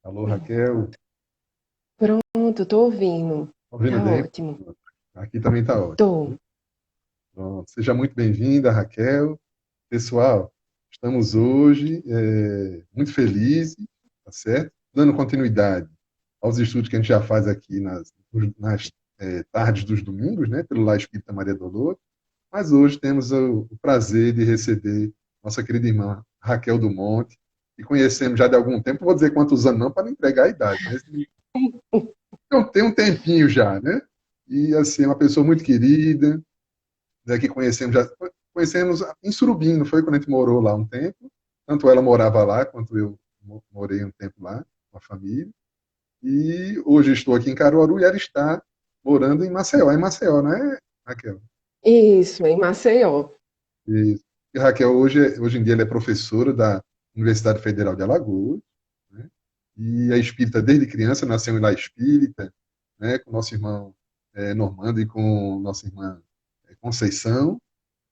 Alô, Raquel. Pronto, tô ouvindo. Ouvindo Tá bem? ótimo. Aqui também está ótimo. Tô. Pronto. Seja muito bem-vinda, Raquel. Pessoal, estamos hoje muito felizes, tá certo? Dando continuidade aos estudos que a gente já faz aqui nas tardes dos domingos, né? Pelo Lar Espírita Maria Dolor. Mas hoje temos o prazer de receber nossa querida irmã Raquel do Monte, que conhecemos já de algum tempo, não vou dizer quantos anos não, para não entregar a idade, mas então, tem um tempinho já, né? E assim, é uma pessoa muito querida, né, que conhecemos em Surubim, não foi quando a gente morou lá um tempo. Tanto ela morava lá, quanto eu morei um tempo lá, com a família. E hoje estou aqui em Caruaru e ela está morando em Maceió, não é, Raquel? Isso, em Maceió. E, e Raquel, hoje em dia, ela é professora da Universidade Federal de Alagoas, né? E é espírita desde criança, nasceu em lá espírita, né? Com nosso irmão Normando e com nossa irmã Conceição,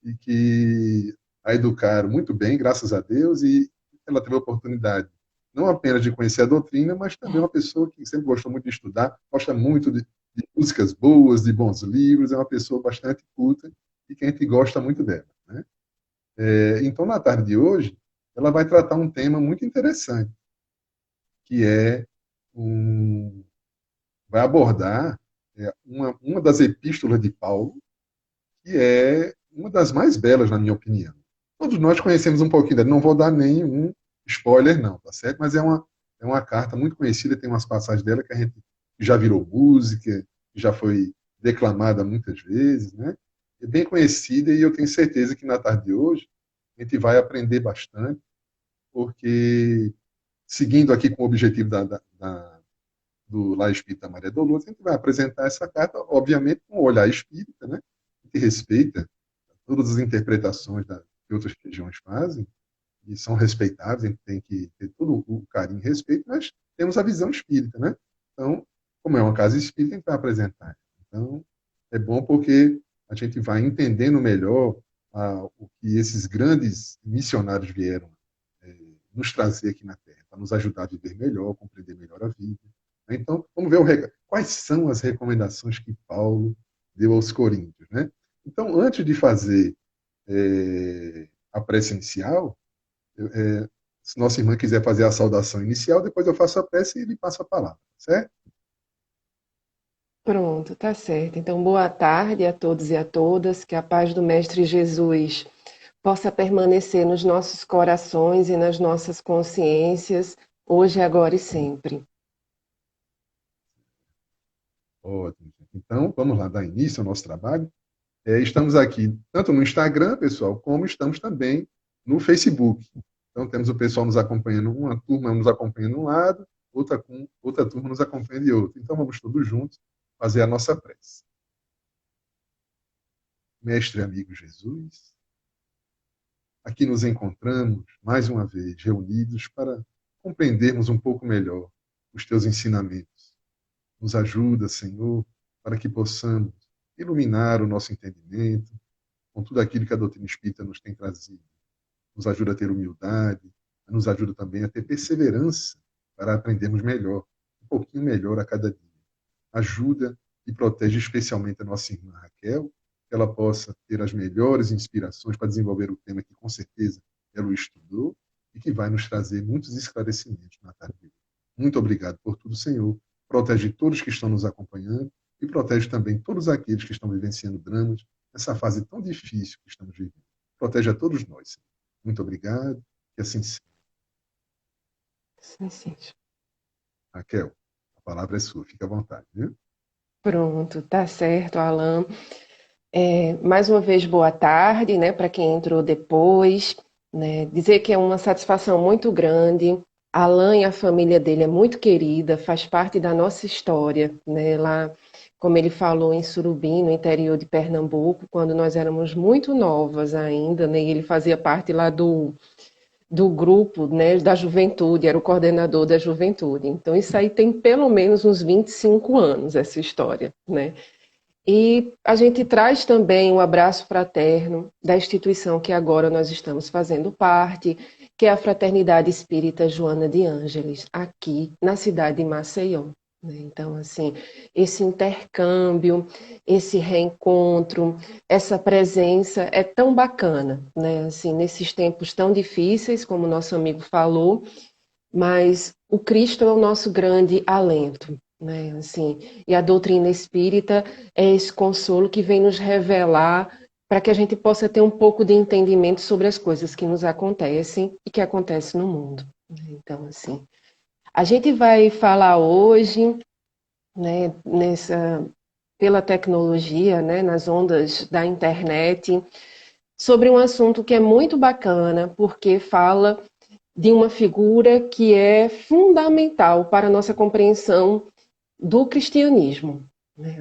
e que a educaram muito bem, graças a Deus, e ela teve a oportunidade não apenas de conhecer a doutrina, mas também uma pessoa que sempre gostou muito de estudar, gosta muito de músicas boas, de bons livros, é uma pessoa bastante culta e que a gente gosta muito dela, né? Então, na tarde de hoje, ela vai tratar um tema muito interessante, que é um, vai abordar uma das epístolas de Paulo, que é uma das mais belas, na minha opinião. Todos nós conhecemos um pouquinho dela, não vou dar nenhum spoiler, não, tá certo? Mas é uma carta muito conhecida, tem umas passagens dela que a gente já virou música, já foi declamada muitas vezes, né? É bem conhecida e eu tenho certeza que na tarde de hoje a gente vai aprender bastante, porque seguindo aqui com o objetivo do Lar Espírita Maria Dolores, a gente vai apresentar essa carta, obviamente, com um olhar espírita, né? Que respeita todas as interpretações que outras religiões fazem, e são respeitáveis, a gente tem que ter todo o carinho e respeito, mas temos a visão espírita, né? Então, como é uma casa espírita, a gente vai apresentar. Então, é bom porque a gente vai entendendo melhor o que esses grandes missionários vieram nos trazer aqui na Terra, para nos ajudar a viver melhor, compreender melhor a vida. Então, vamos ver quais são as recomendações que Paulo deu aos Coríntios, né? Então, antes de fazer a prece inicial, se nossa irmã quiser fazer a saudação inicial, depois eu faço a prece e ele passa a palavra, certo? Pronto, tá certo. Então, boa tarde a todos e a todas. Que a paz do Mestre Jesus possa permanecer nos nossos corações e nas nossas consciências, hoje, agora e sempre. Ótimo. Então, vamos lá dar início ao nosso trabalho. Estamos aqui tanto no Instagram, pessoal, como estamos também no Facebook. Então, temos o pessoal nos acompanhando, uma turma nos acompanha de um lado, outra turma nos acompanha de outro. Então, vamos todos juntos fazer a nossa prece. Mestre amigo Jesus, aqui nos encontramos mais uma vez reunidos para compreendermos um pouco melhor os teus ensinamentos. Nos ajuda, Senhor, para que possamos iluminar o nosso entendimento com tudo aquilo que a doutrina espírita nos tem trazido. Nos ajuda a ter humildade, nos ajuda também a ter perseverança para aprendermos melhor, um pouquinho melhor a cada dia. Ajuda e protege especialmente a nossa irmã Raquel, que ela possa ter as melhores inspirações para desenvolver o tema que com certeza ela o estudou e que vai nos trazer muitos esclarecimentos na tarde de hoje. Muito obrigado por tudo, Senhor. Protege todos que estão nos acompanhando e protege também todos aqueles que estão vivenciando dramas nessa fase tão difícil que estamos vivendo. Protege a todos nós, Senhor. Muito obrigado, que assim seja. Sim, sim. Raquel, a palavra é sua, fique à vontade, viu? Pronto, tá certo, Alan. Mais uma vez, boa tarde, né, para quem entrou depois, né, dizer que é uma satisfação muito grande. Alan e a família dele é muito querida, faz parte da nossa história, né, lá, como ele falou, em Surubim, no interior de Pernambuco, quando nós éramos muito novas ainda, né, e ele fazia parte lá do grupo, né, da juventude, era o coordenador da juventude. Então, isso aí tem pelo menos uns 25 anos, essa história, né? E a gente traz também o abraço fraterno da instituição que agora nós estamos fazendo parte, que é a Fraternidade Espírita Joana de Ângeles, aqui na cidade de Maceió. Então, assim, esse intercâmbio, esse reencontro, essa presença é tão bacana, né? Assim, nesses tempos tão difíceis, como o nosso amigo falou, mas o Cristo é o nosso grande alento, né? Assim, e a doutrina espírita é esse consolo que vem nos revelar para que a gente possa ter um pouco de entendimento sobre as coisas que nos acontecem e que acontecem no mundo. Então, assim, a gente vai falar hoje, né, pela tecnologia, né, nas ondas da internet, sobre um assunto que é muito bacana, porque fala de uma figura que é fundamental para a nossa compreensão do cristianismo.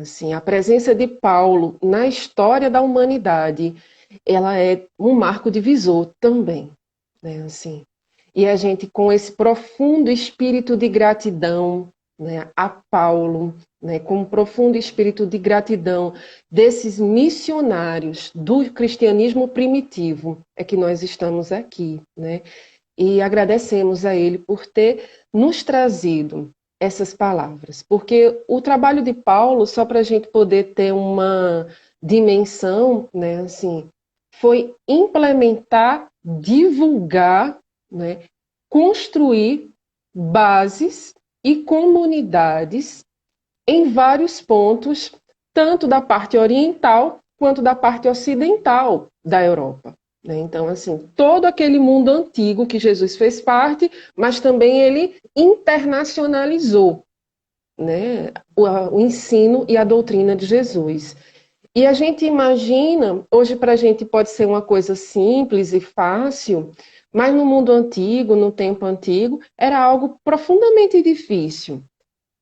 Assim, a presença de Paulo na história da humanidade, ela é um marco divisor também. Assim, e a gente, com esse profundo espírito de gratidão, a Paulo, com um profundo espírito de gratidão desses missionários do cristianismo primitivo, é que nós estamos aqui, e agradecemos a ele por ter nos trazido essas palavras, porque o trabalho de Paulo, só para a gente poder ter uma dimensão, assim, foi implementar, divulgar, construir bases e comunidades em vários pontos, tanto da parte oriental quanto da parte ocidental da Europa. Então, assim, todo aquele mundo antigo que Jesus fez parte, mas também ele internacionalizou, o ensino e a doutrina de Jesus. E a gente imagina, hoje para a gente pode ser uma coisa simples e fácil, mas no mundo antigo, no tempo antigo, era algo profundamente difícil.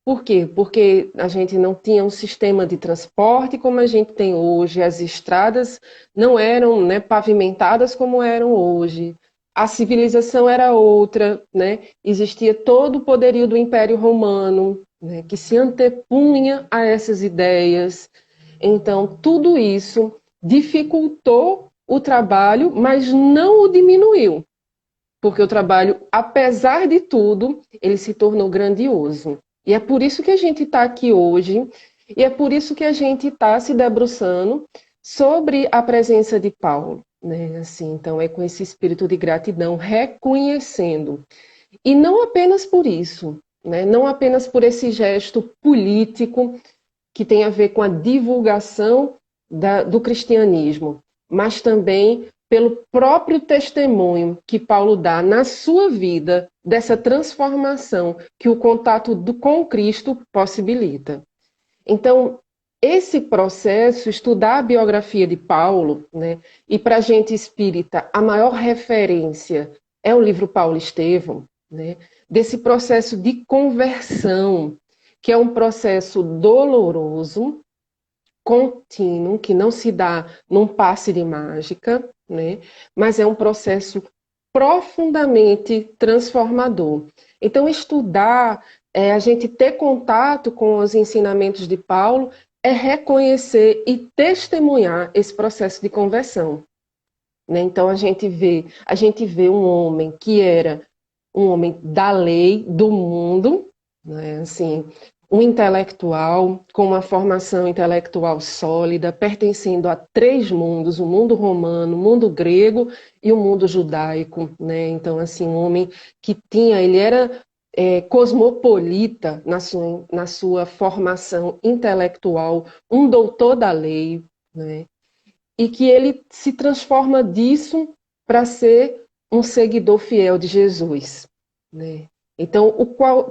Por quê? Porque a gente não tinha um sistema de transporte como a gente tem hoje, as estradas não eram pavimentadas como eram hoje, a civilização era outra, existia todo o poderio do Império Romano, que se antepunha a essas ideias. Então, tudo isso dificultou o trabalho, mas não o diminuiu, porque o trabalho, apesar de tudo, ele se tornou grandioso. E é por isso que a gente está aqui hoje, e é por isso que a gente está se debruçando sobre a presença de Paulo. Assim, então, é com esse espírito de gratidão, reconhecendo. E não apenas por isso, não apenas por esse gesto político que tem a ver com a divulgação do cristianismo, mas também pelo próprio testemunho que Paulo dá na sua vida dessa transformação que o contato com Cristo possibilita. Então, esse processo, estudar a biografia de Paulo, e para a gente espírita, a maior referência é o livro Paulo Estevão, desse processo de conversão, que é um processo doloroso, contínuo, que não se dá num passe de mágica, mas é um processo profundamente transformador. Então, estudar, a gente ter contato com os ensinamentos de Paulo, é reconhecer e testemunhar esse processo de conversão. Então, a gente vê um homem que era um homem da lei, do mundo, assim, um intelectual com uma formação intelectual sólida, pertencendo a 3 mundos, o mundo romano, o mundo grego e o mundo judaico. Então, assim, um homem que ele era cosmopolita na sua formação intelectual, um doutor da lei, e que ele se transforma disso para ser um seguidor fiel de Jesus. Então,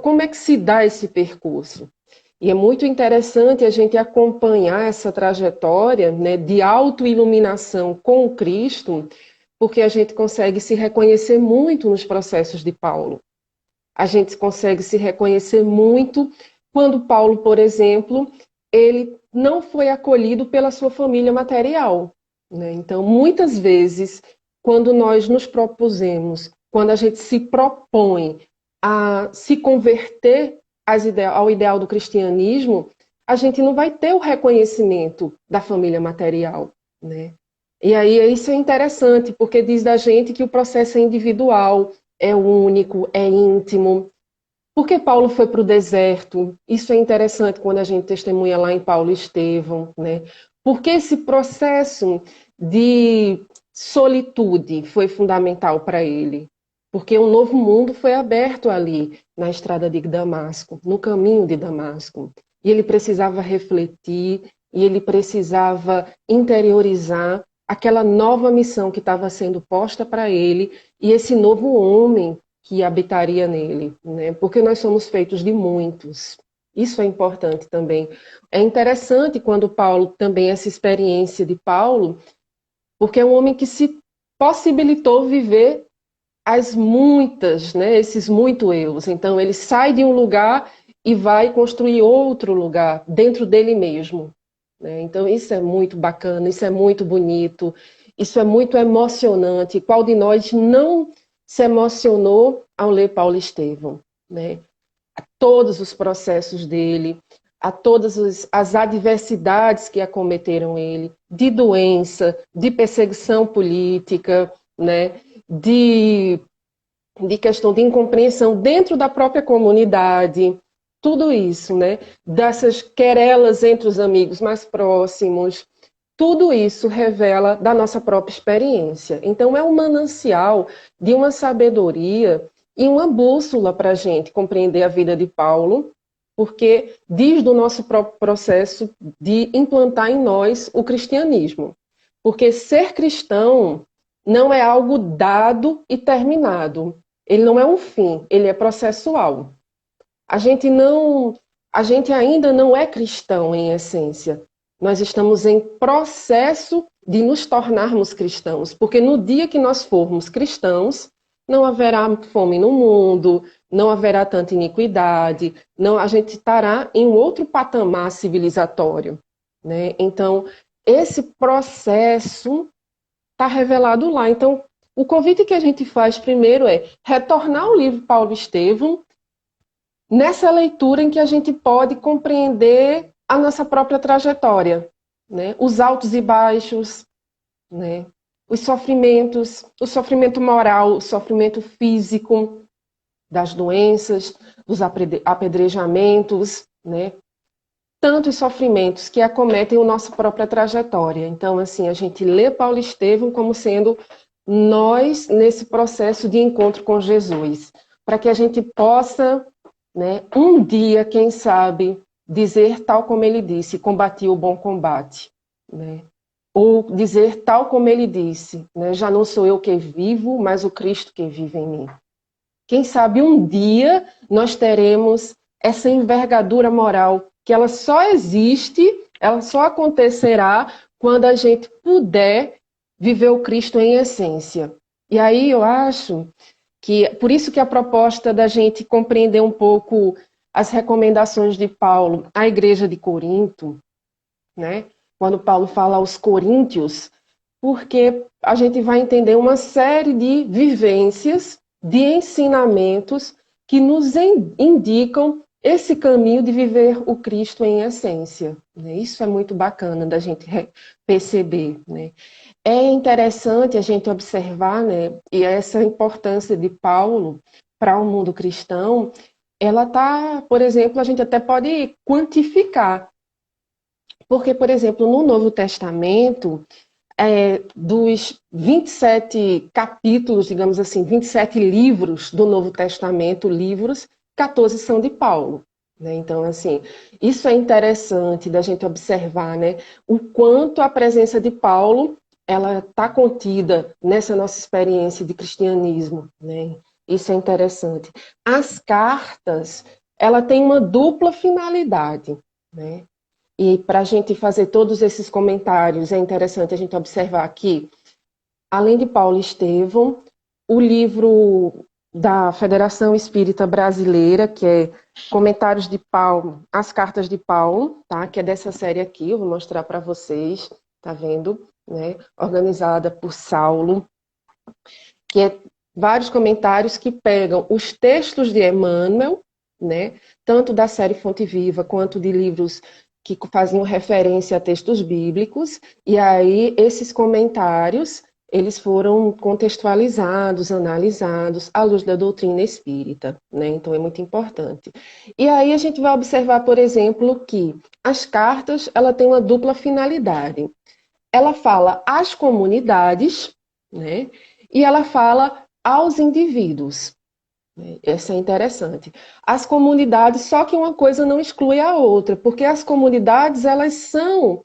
como é que se dá esse percurso? E é muito interessante a gente acompanhar essa trajetória de autoiluminação com o Cristo, porque a gente consegue se reconhecer muito nos processos de Paulo. A gente consegue se reconhecer muito quando Paulo, por exemplo, ele não foi acolhido pela sua família material. Então, muitas vezes, quando nós nos propusemos, quando a gente se propõe a se converter ao ideal do cristianismo, a gente não vai ter o reconhecimento da família material. E aí isso é interessante, porque diz da gente que o processo é individual, é único, é íntimo. Por que Paulo foi para o deserto? Isso é interessante quando a gente testemunha lá em Paulo e Estevão, né? Porque esse processo de solitude foi fundamental para ele. Porque um novo mundo foi aberto ali, na estrada de Damasco, no caminho de Damasco. E ele precisava refletir, e ele precisava interiorizar aquela nova missão que estava sendo posta para ele, e esse novo homem que habitaria nele, né? Porque nós somos feitos de muitos. Isso é importante também. É interessante quando Paulo, também essa experiência de Paulo, porque é um homem que se possibilitou viver as muitas, né, esses muito eus. Então ele sai de um lugar e vai construir outro lugar dentro dele mesmo, né? Então isso é muito bacana, isso é muito bonito, isso é muito emocionante. Qual de nós não se emocionou ao ler Paulo Estevão, né? A todos os processos dele, a todas as adversidades que acometeram ele, de doença, de perseguição política, né? de questão de incompreensão dentro da própria comunidade, tudo isso, né? Dessas querelas entre os amigos mais próximos, tudo isso revela da nossa própria experiência. Então, é um manancial de uma sabedoria e uma bússola para a gente compreender a vida de Paulo, porque diz do nosso próprio processo de implantar em nós o cristianismo. Porque ser cristão não é algo dado e terminado. Ele não é um fim, ele é processual. A gente não, a gente ainda não é cristão em essência. Nós estamos em processo de nos tornarmos cristãos, porque no dia que nós formos cristãos, não haverá fome no mundo, não haverá tanta iniquidade, não, a gente estará em um outro patamar civilizatório, né? Então, esse processo está revelado lá. Então, o convite que a gente faz primeiro é retornar ao livro Paulo Estevão, nessa leitura em que a gente pode compreender a nossa própria trajetória, né? Os altos e baixos, né? Os sofrimentos, o sofrimento moral, o sofrimento físico, das doenças, dos apedrejamentos, né? Tantos sofrimentos que acometem a nossa própria trajetória. Então, assim, a gente lê Paulo Estevão como sendo nós nesse processo de encontro com Jesus, para que a gente possa, né, um dia, quem sabe, dizer tal como ele disse, combati o bom combate, né? Ou dizer tal como ele disse, né, já não sou eu que vivo, mas o Cristo que vive em mim. Quem sabe um dia nós teremos essa envergadura moral, que ela só existe, ela só acontecerá quando a gente puder viver o Cristo em essência. E aí eu acho que, por isso que a proposta da gente compreender um pouco as recomendações de Paulo à igreja de Corinto, né? Quando Paulo fala aos coríntios, porque a gente vai entender uma série de vivências, de ensinamentos que nos indicam esse caminho de viver o Cristo em essência, né? Isso é muito bacana da gente perceber, né? É interessante a gente observar, né, e essa importância de Paulo para o mundo cristão, ela tá, por exemplo, a gente até pode quantificar, porque, por exemplo, no Novo Testamento, dos 27 capítulos, digamos assim, 27 livros do Novo Testamento, livros, 14 são de Paulo, né? Então, assim, isso é interessante da gente observar, né, o quanto a presença de Paulo ela está contida nessa nossa experiência de cristianismo, né? Isso é interessante. As cartas, ela tem uma dupla finalidade, né? E para a gente fazer todos esses comentários, é interessante a gente observar que, além de Paulo Estevão, o livro da Federação Espírita Brasileira, que é Comentários de Paulo, as Cartas de Paulo, tá? Que é dessa série aqui, eu vou mostrar para vocês, tá vendo? Né? Organizada por Saulo, que é vários comentários que pegam os textos de Emmanuel, né? Tanto da série Fonte Viva quanto de livros que faziam referência a textos bíblicos, e aí esses comentários, eles foram contextualizados, analisados à luz da doutrina espírita, né? Então é muito importante. E aí a gente vai observar, por exemplo, que as cartas, ela tem uma dupla finalidade. Ela fala às comunidades, né? E ela fala aos indivíduos. Essa é interessante. As comunidades, só que uma coisa não exclui a outra, porque as comunidades, elas são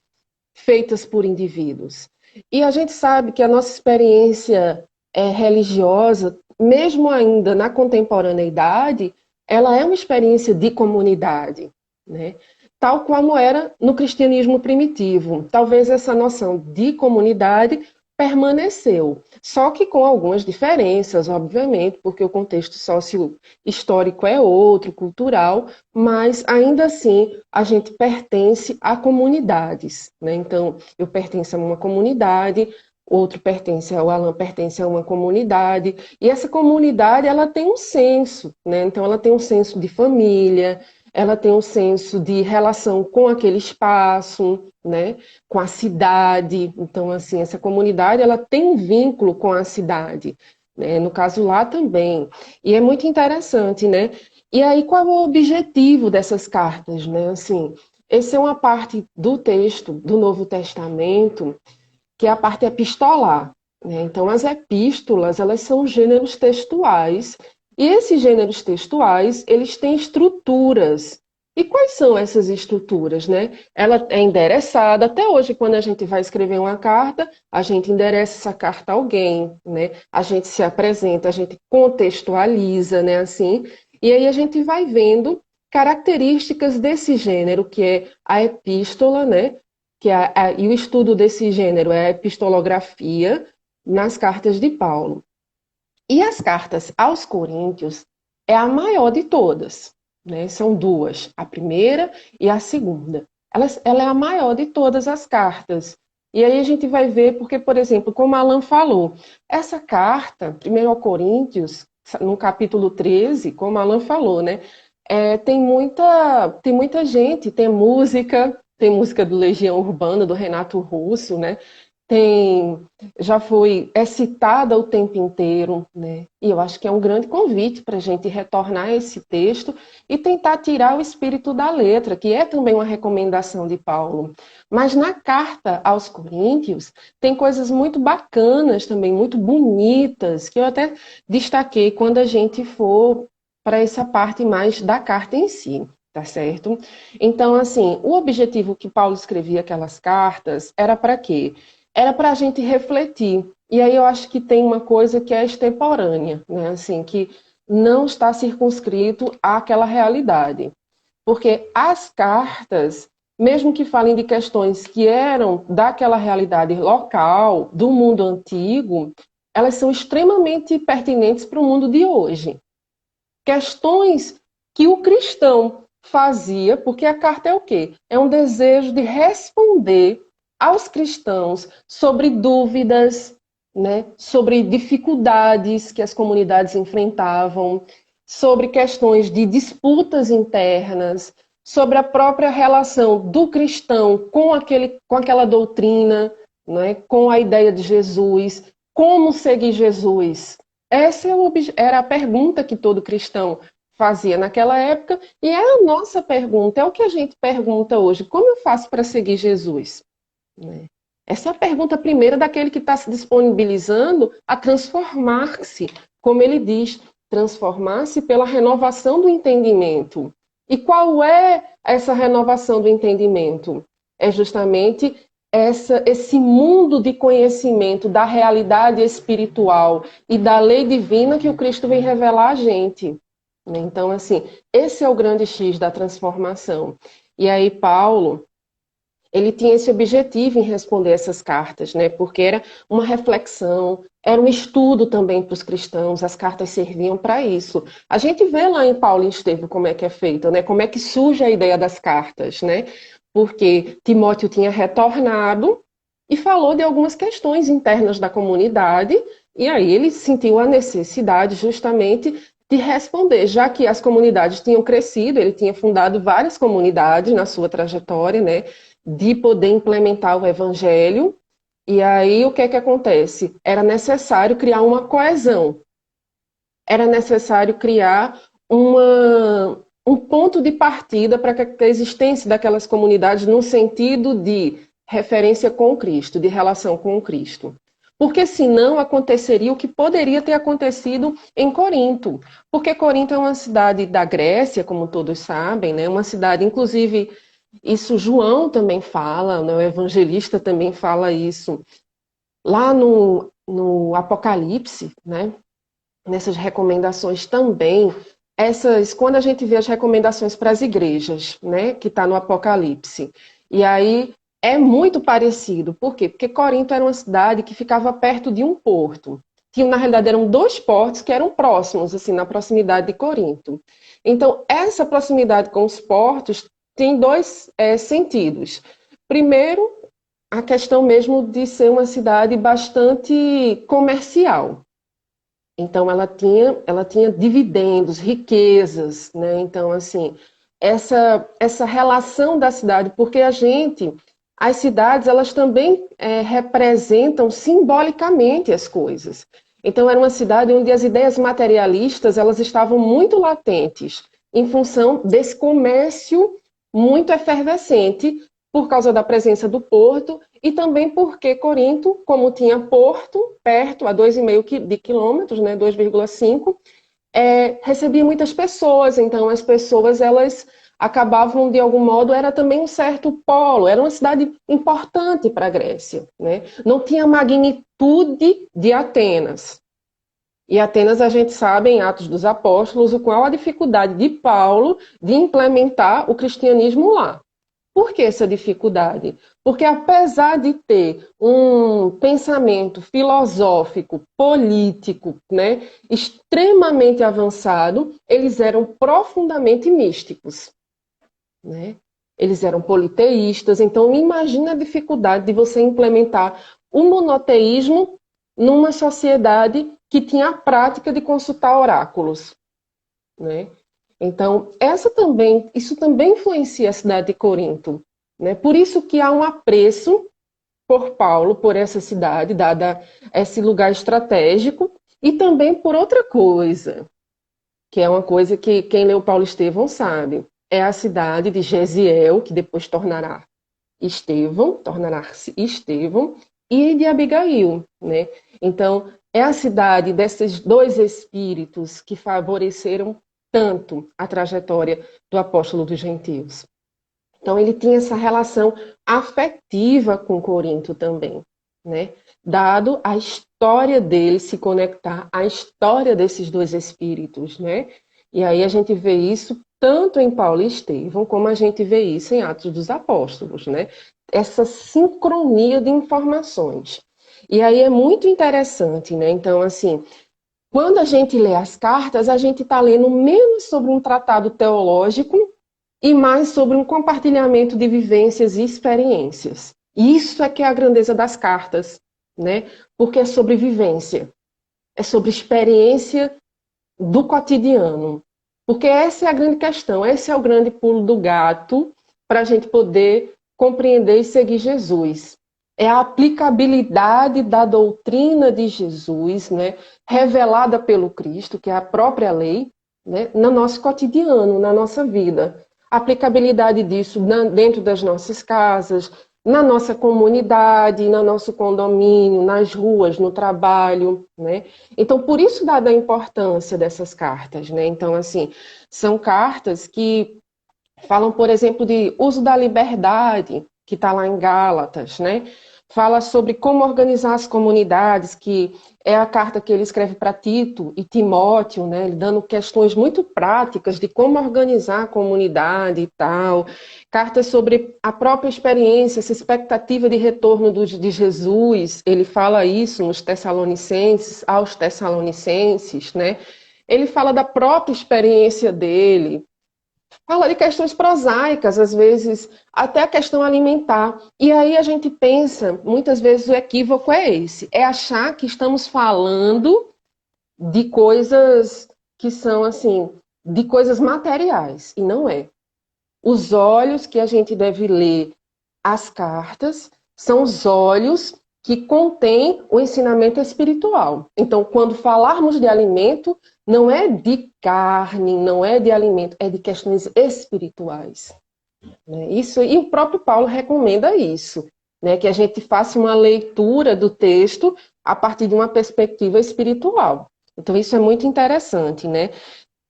feitas por indivíduos. E a gente sabe que a nossa experiência religiosa, mesmo ainda na contemporaneidade, ela é uma experiência de comunidade, né? Tal como era no cristianismo primitivo. Talvez essa noção de comunidade permaneceu, só que com algumas diferenças, obviamente, porque o contexto sócio-histórico é outro, cultural, mas ainda assim a gente pertence a comunidades, né? Então, eu pertenço a uma comunidade, outro pertence, o Alan pertence a uma comunidade, e essa comunidade ela tem um senso, né? Então ela tem um senso de família, ela tem um senso de relação com aquele espaço, né? Com a cidade. Então, assim, essa comunidade ela tem um vínculo com a cidade, né? No caso lá também. E é muito interessante, né? E aí, qual é o objetivo dessas cartas, né? Assim, essa é uma parte do texto do Novo Testamento, que é a parte epistolar, né? Então, as epístolas, elas são gêneros textuais, e esses gêneros textuais, eles têm estruturas. E quais são essas estruturas, né? Ela é endereçada, até hoje, quando a gente vai escrever uma carta, a gente endereça essa carta a alguém, né? A gente se apresenta, a gente contextualiza, né? Assim, e aí a gente vai vendo características desse gênero, que é a epístola, né? E o estudo desse gênero é a epistolografia nas cartas de Paulo. E as cartas aos Coríntios é a maior de todas, né? São duas, a primeira e a segunda. Ela é a maior de todas as cartas. E aí a gente vai ver, porque, por exemplo, como Alan falou, essa carta, 1 Coríntios, no capítulo 13, como Alan falou, né? Tem muita gente, tem música do Legião Urbana, do Renato Russo, né? Tem, é citada o tempo inteiro, né? E eu acho que é um grande convite para a gente retornar a esse texto e tentar tirar o espírito da letra, que é também uma recomendação de Paulo. Mas na carta aos Coríntios tem coisas muito bacanas também, muito bonitas, que eu até destaquei quando a gente for para essa parte mais da carta em si. Tá certo? Então, assim, o objetivo que Paulo escrevia aquelas cartas era para quê? Era para a gente refletir. E aí eu acho que tem uma coisa que é extemporânea, né? Assim, que não está circunscrito àquela realidade. Porque as cartas, mesmo que falem de questões que eram daquela realidade local, do mundo antigo, elas são extremamente pertinentes para o mundo de hoje. Questões que o cristão fazia, porque a carta é o quê? É um desejo de responder aos cristãos sobre dúvidas, né, sobre dificuldades que as comunidades enfrentavam, sobre questões de disputas internas, sobre a própria relação do cristão com aquela doutrina, né, com a ideia de Jesus, como seguir Jesus. Essa era a pergunta que todo cristão fazia naquela época, e é a nossa pergunta, é o que a gente pergunta hoje: como eu faço para seguir Jesus? Essa é a pergunta primeira daquele que está se disponibilizando a transformar-se, como ele diz, transformar-se pela renovação do entendimento. E qual é essa renovação do entendimento? É justamente esse mundo de conhecimento da realidade espiritual e da lei divina que o Cristo vem revelar a gente. Então, assim, esse é o grande X da transformação. E aí, Paulo, ele tinha esse objetivo em responder essas cartas, né? Porque era uma reflexão, era um estudo também para os cristãos, as cartas serviam para isso. A gente vê lá em Paulo e Estevão como é que é feito, né? Como é que surge a ideia das cartas, né? Porque Timóteo tinha retornado e falou de algumas questões internas da comunidade, e aí ele sentiu a necessidade justamente de responder, já que as comunidades tinham crescido, ele tinha fundado várias comunidades na sua trajetória, né, de poder implementar o evangelho. E aí o que é que acontece? Era necessário criar uma coesão, era necessário criar um ponto de partida para que a existência daquelas comunidades no sentido de referência com Cristo, de relação com Cristo. Porque senão aconteceria o que poderia ter acontecido em Corinto. Porque Corinto é uma cidade da Grécia, como todos sabem, né? Uma cidade, inclusive, isso João também fala, né? O evangelista também fala isso. Lá no Apocalipse, né? Nessas recomendações também, quando a gente vê as recomendações para as igrejas, né, que está no Apocalipse, e aí é muito parecido. Por quê? Porque Corinto era uma cidade que ficava perto de um porto. Na realidade, eram dois portos que eram próximos, assim, na proximidade de Corinto. Então, essa proximidade com os portos tem dois sentidos. Primeiro, a questão mesmo de ser uma cidade bastante comercial. Então, ela tinha dividendos, riquezas, né? Então, assim, essa relação da cidade, porque as cidades, elas também representam simbolicamente as coisas. Então, era uma cidade onde as ideias materialistas, elas estavam muito latentes, em função desse comércio muito efervescente, por causa da presença do porto, e também porque Corinto, como tinha porto perto, a 2,5 de quilômetros, né, 2,5, recebia muitas pessoas, então as pessoas elas acabavam, de algum modo, era também um certo polo, era uma cidade importante para a Grécia, né? Não tinha a magnitude de Atenas. E Atenas, a gente sabe, em Atos dos Apóstolos, qual a dificuldade de Paulo de implementar o cristianismo lá. Por que essa dificuldade? Porque apesar de ter um pensamento filosófico, político, né, extremamente avançado, eles eram profundamente místicos, né? Eles eram politeístas, então imagina a dificuldade de você implementar o monoteísmo numa sociedade que tinha a prática de consultar oráculos, né? Então, isso também influencia a cidade de Corinto, né? Por isso que há um apreço por Paulo, por essa cidade, dada esse lugar estratégico, e também por outra coisa, que é uma coisa que quem leu Paulo Estevão sabe, é a cidade de Gesiel, que depois tornará-se Estevão, e de Abigail, né? Então, é a cidade desses dois espíritos que favoreceram tanto a trajetória do apóstolo dos gentios. Então, ele tinha essa relação afetiva com Corinto também, né? Dado a história dele se conectar à história desses dois espíritos, né? E aí a gente vê isso tanto em Paulo e Estevão, como a gente vê isso em Atos dos Apóstolos, né? Essa sincronia de informações. E aí é muito interessante, né? Então, assim, quando a gente lê as cartas, a gente está lendo menos sobre um tratado teológico e mais sobre um compartilhamento de vivências e experiências. Isso é que é a grandeza das cartas, né? Porque é sobre vivência, é sobre experiência do cotidiano. Porque essa é a grande questão, esse é o grande pulo do gato para a gente poder compreender e seguir Jesus. É a aplicabilidade da doutrina de Jesus, né, revelada pelo Cristo, que é a própria lei, né, no nosso cotidiano, na nossa vida. A aplicabilidade disso dentro das nossas casas, na nossa comunidade, no nosso condomínio, nas ruas, no trabalho, né? Então, por isso dada a importância dessas cartas, né? Então, assim, são cartas que falam, por exemplo, de uso da liberdade, que está lá em Gálatas, né? Fala sobre como organizar as comunidades, que é a carta que ele escreve para Tito e Timóteo, né? Ele dando questões muito práticas de como organizar a comunidade e tal. Cartas sobre a própria experiência, essa expectativa de retorno de Jesus. Ele fala isso nos Tessalonicenses, aos Tessalonicenses, né? Ele fala da própria experiência dele, fala de questões prosaicas, às vezes até a questão alimentar. E aí a gente pensa, muitas vezes o equívoco é esse, é achar que estamos falando de coisas que são, assim, de coisas materiais, e não é. Os olhos que a gente deve ler as cartas são os olhos que contêm o ensinamento espiritual. Então, quando falarmos de alimento, não é de carne, não é de alimento, é de questões espirituais. Né? Isso, e o próprio Paulo recomenda isso, né? Que a gente faça uma leitura do texto a partir de uma perspectiva espiritual. Então, isso é muito interessante, né?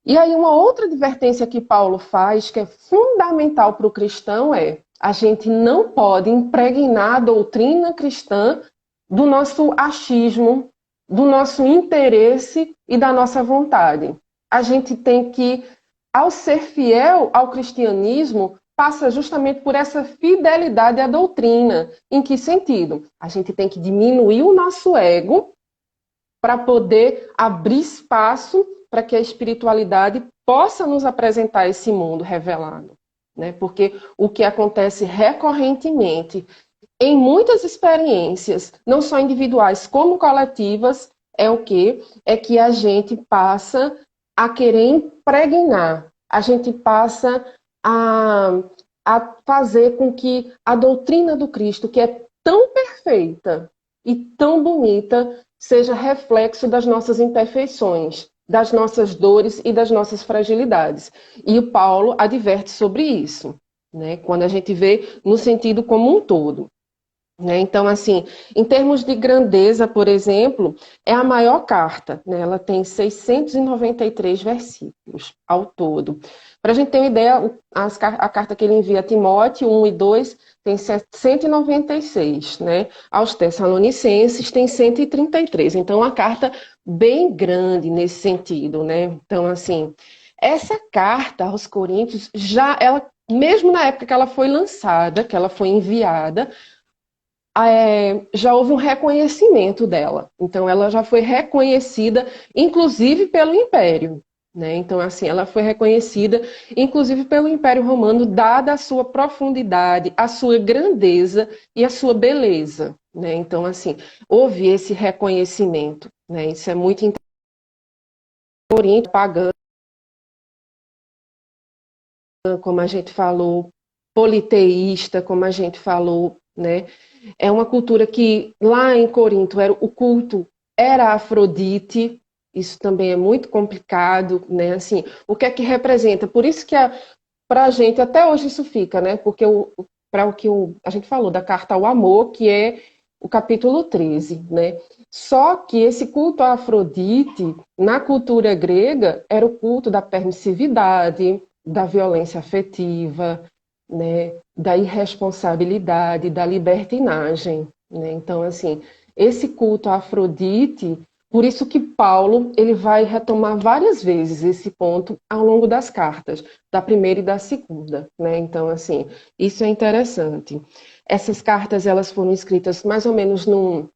E aí, uma outra advertência que Paulo faz, que é fundamental para o cristão, é a gente não pode impregnar a doutrina cristã do nosso achismo, do nosso interesse e da nossa vontade. A gente tem que, ao ser fiel ao cristianismo, passa justamente por essa fidelidade à doutrina. Em que sentido? A gente tem que diminuir o nosso ego para poder abrir espaço para que a espiritualidade possa nos apresentar esse mundo revelado. Né? Porque o que acontece recorrentemente em muitas experiências, não só individuais como coletivas, é o quê? É que a gente passa a querer impregnar, a gente passa a, a fazer com que a doutrina do Cristo, que é tão perfeita e tão bonita, seja reflexo das nossas imperfeições, das nossas dores e das nossas fragilidades. E o Paulo adverte sobre isso, né? Quando a gente vê no sentido como um todo. Né? Então, assim, em termos de grandeza, por exemplo, é a maior carta. Né? Ela tem 693 versículos ao todo. Para a gente ter uma ideia, a carta que ele envia a Timóteo, 1 e 2, tem 196. Né? Aos Tessalonicenses tem 133. Então, é uma carta bem grande nesse sentido. Né? Então, assim, essa carta aos Coríntios, ela, mesmo na época que ela foi lançada, que ela foi enviada, já houve um reconhecimento dela. Então, ela já foi reconhecida, inclusive pelo Império. Né? Então, assim, ela foi reconhecida, inclusive pelo Império Romano, dada a sua profundidade, a sua grandeza e a sua beleza. Né? Então, assim, houve esse reconhecimento. Né? Isso é muito interessante. Corinto, pagã, como a gente falou, politeísta, como a gente falou, né? É uma cultura que lá em Corinto o culto era Afrodite. Isso também é muito complicado, né? Assim, o que é que representa? Por isso que para a gente até hoje isso fica, né? Porque para o que a gente falou da carta ao amor, que é o capítulo 13, né? Só que esse culto a Afrodite, na cultura grega, era o culto da permissividade, da violência afetiva, né, da irresponsabilidade, da libertinagem. Né? Então, assim, esse culto a Afrodite, por isso que Paulo ele vai retomar várias vezes esse ponto ao longo das cartas, da primeira e da segunda. Né? Então, assim, isso é interessante. Essas cartas elas foram escritas mais ou menos em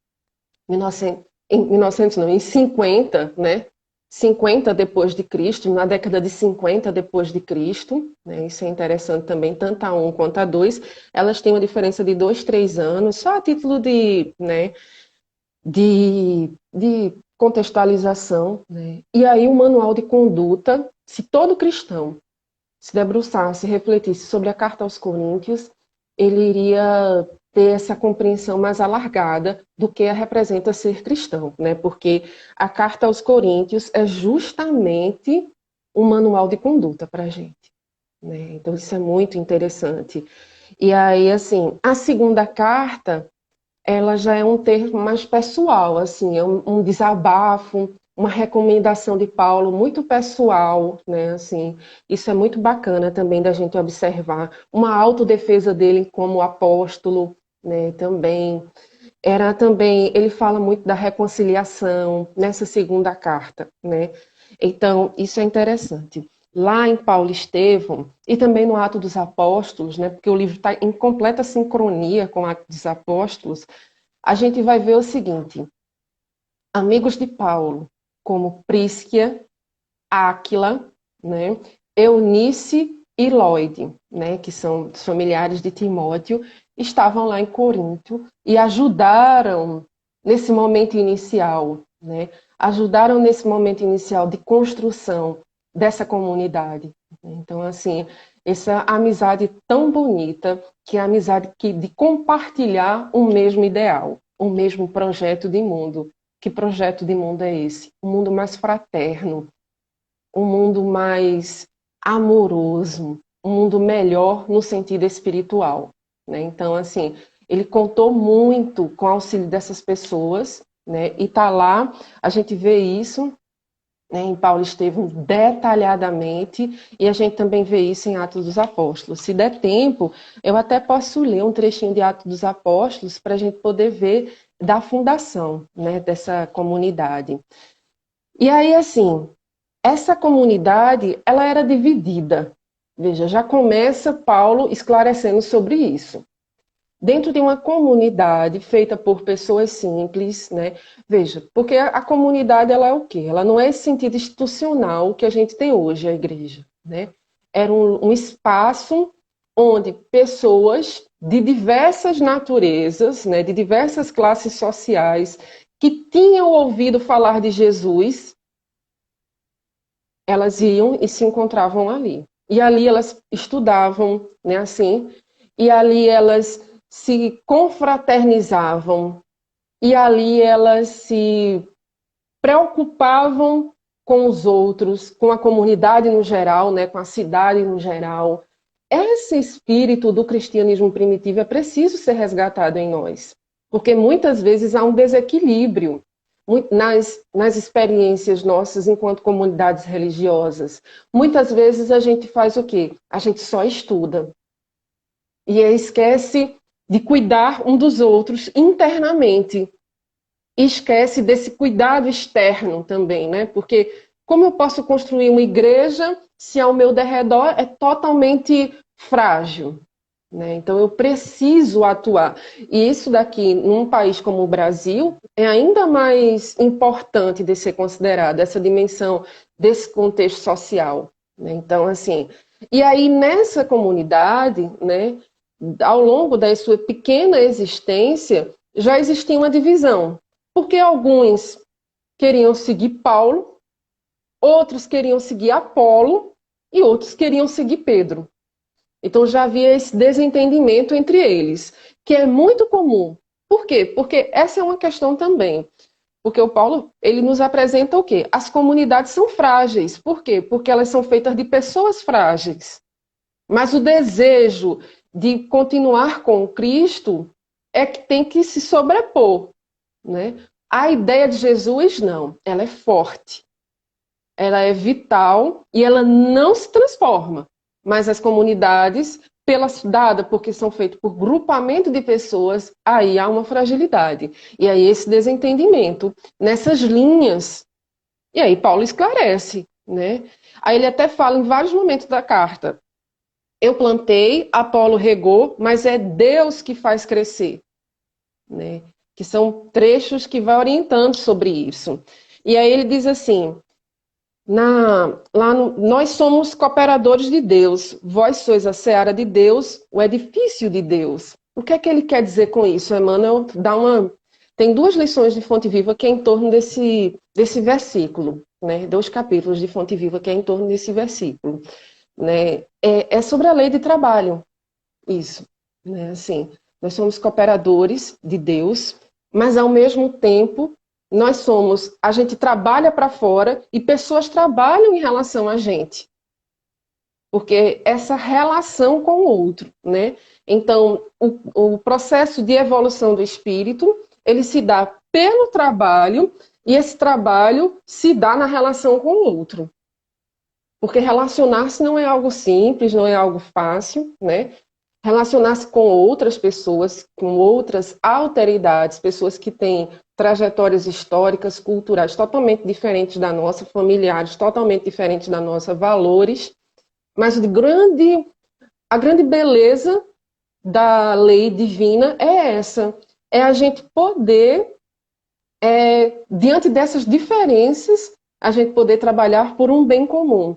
1900 não, em 50, né? 50 depois de Cristo, na década de 50 depois de Cristo, né? Isso é interessante também, tanto a 1 quanto a 2, elas têm uma diferença de 2, 3 anos, só a título de, né, de contextualização, né? E aí o manual de conduta, se todo cristão se debruçasse, refletisse sobre a carta aos Coríntios, ele iria ter essa compreensão mais alargada do que representa ser cristão, né? Porque a carta aos Coríntios é justamente um manual de conduta para a gente, né? Então isso é muito interessante. E aí, assim, a segunda carta, ela já é um termo mais pessoal, assim, é um desabafo, uma recomendação de Paulo muito pessoal, né, assim, isso é muito bacana também da gente observar, uma autodefesa dele como apóstolo, né, também, ele fala muito da reconciliação nessa segunda carta, né, então, isso é interessante. Lá em Paulo e Estevão, e também no Atos dos Apóstolos, né, porque o livro está em completa sincronia com o Atos dos Apóstolos, a gente vai ver o seguinte: amigos de Paulo, como Prísquia, Áquila, né, Eunice e Lloyd, né, que são os familiares de Timóteo, estavam lá em Corinto e ajudaram nesse momento inicial, né, ajudaram nesse momento inicial de construção dessa comunidade. Então, assim, essa amizade tão bonita, que é a amizade de compartilhar o mesmo ideal, o mesmo projeto de mundo. Que projeto de mundo é esse? Um mundo mais fraterno, um mundo mais amoroso, um mundo melhor no sentido espiritual, né? Então, assim, ele contou muito com o auxílio dessas pessoas, né? E tá lá, a gente vê isso, né, em Paulo Estevão detalhadamente, e a gente também vê isso em Atos dos Apóstolos. Se der tempo, eu até posso ler um trechinho de Atos dos Apóstolos para a gente poder ver da fundação, né, dessa comunidade. E aí, assim, essa comunidade, ela era dividida. Veja, já começa Paulo esclarecendo sobre isso. Dentro de uma comunidade feita por pessoas simples, né? Veja, porque a comunidade, ela é o quê? Ela não é esse sentido institucional que a gente tem hoje, a igreja, né? Era um espaço onde pessoas de diversas naturezas, né, de diversas classes sociais, que tinham ouvido falar de Jesus, elas iam e se encontravam ali. E ali elas estudavam, né, assim, e ali elas se confraternizavam, e ali elas se preocupavam com os outros, com a comunidade no geral, né, com a cidade no geral. Esse espírito do cristianismo primitivo é preciso ser resgatado em nós, porque muitas vezes há um desequilíbrio nas experiências nossas enquanto comunidades religiosas. Muitas vezes a gente faz o quê? A gente só estuda e esquece de cuidar um dos outros internamente. E esquece desse cuidado externo também, né? Porque como eu posso construir uma igreja se ao meu derredor é totalmente frágil, né? Então eu preciso atuar. E isso daqui, num país como o Brasil, é ainda mais importante de ser considerado, essa dimensão desse contexto social, né? Então, assim, e aí nessa comunidade, né, ao longo da sua pequena existência, já existia uma divisão. Porque alguns queriam seguir Paulo, outros queriam seguir Apolo e outros queriam seguir Pedro. Então já havia esse desentendimento entre eles, que é muito comum. Por quê? Porque essa é uma questão também. Porque o Paulo, ele nos apresenta o quê? As comunidades são frágeis. Por quê? Porque elas são feitas de pessoas frágeis. Mas o desejo de continuar com Cristo é que tem que se sobrepor, né? A ideia de Jesus, não. Ela é forte. Ela é vital e ela não se transforma. Mas as comunidades, dada porque são feitas por grupamento de pessoas, aí há uma fragilidade. E aí esse desentendimento nessas linhas. E aí Paulo esclarece, né? Aí ele até fala em vários momentos da carta: eu plantei, Apolo regou, mas é Deus que faz crescer, né? Que são trechos que vai orientando sobre isso. E aí ele diz assim: nós somos cooperadores de Deus, vós sois a seara de Deus, o edifício de Deus. O que é que ele quer dizer com isso? Emmanuel tem duas lições de Fonte Viva que é em torno desse versículo, né? 2 capítulos de Fonte Viva que é em torno desse versículo, né? É sobre a lei de trabalho, isso, né? Assim, nós somos cooperadores de Deus, mas ao mesmo tempo a gente trabalha para fora e pessoas trabalham em relação a gente. Porque essa relação com o outro, né? Então, o processo de evolução do espírito, ele se dá pelo trabalho e esse trabalho se dá na relação com o outro. Porque relacionar-se não é algo simples, não é algo fácil, né? Relacionar-se com outras pessoas, com outras alteridades, pessoas que têm trajetórias históricas, culturais totalmente diferentes da nossa, familiares totalmente diferentes da nossa, valores, mas a grande beleza da lei divina é essa, é a gente poder, diante dessas diferenças, a gente poder trabalhar por um bem comum,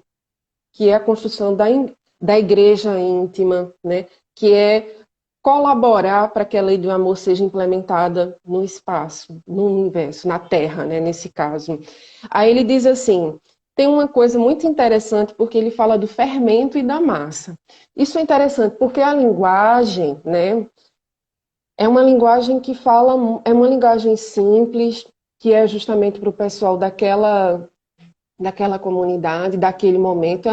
que é a construção da igreja íntima, né? Que é colaborar para que a lei do amor seja implementada no espaço, no universo, na Terra, né, nesse caso. Aí ele diz assim, tem uma coisa muito interessante, porque ele fala do fermento e da massa. Isso é interessante, porque a linguagem, né, é uma linguagem que fala, é uma linguagem simples, que é justamente para o pessoal daquela comunidade, daquele momento.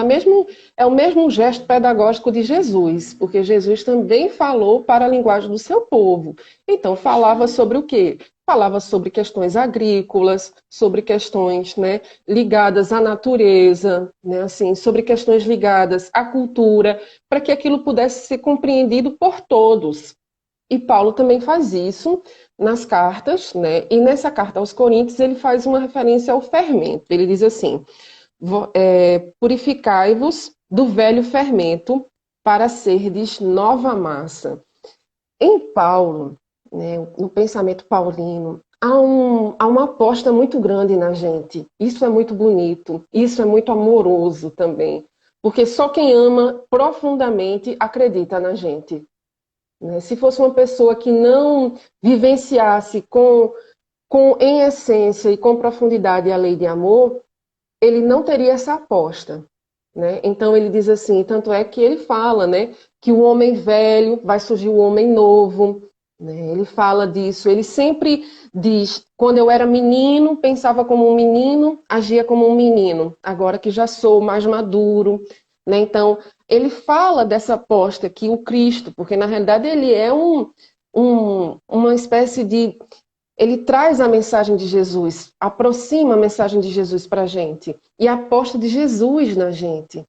É o mesmo gesto pedagógico de Jesus, porque Jesus também falou para a linguagem do seu povo. Então, falava sobre o quê? Falava sobre questões agrícolas, sobre questões, né, ligadas à natureza, né, assim, sobre questões ligadas à cultura, para que aquilo pudesse ser compreendido por todos. E Paulo também faz isso nas cartas, né? E nessa carta aos Coríntios ele faz uma referência ao fermento. Ele diz assim: purificai-vos do velho fermento para serdes nova massa. Em Paulo, né, no pensamento paulino, há uma aposta muito grande na gente. Isso é muito bonito, isso é muito amoroso também. Porque só quem ama profundamente acredita na gente. Né? Se fosse uma pessoa que não vivenciasse em essência e com profundidade a lei de amor, ele não teria essa aposta. Né? Então ele diz assim, tanto é que ele fala, né, que o homem velho vai surgir o homem novo. Né? Ele fala disso, ele sempre diz, quando eu era menino, pensava como um menino, agia como um menino, agora que já sou mais maduro. Né? Então, ele fala dessa aposta que o Cristo, porque na realidade ele é uma espécie de... Ele traz a mensagem de Jesus, aproxima a mensagem de Jesus para a gente, e a aposta de Jesus na gente.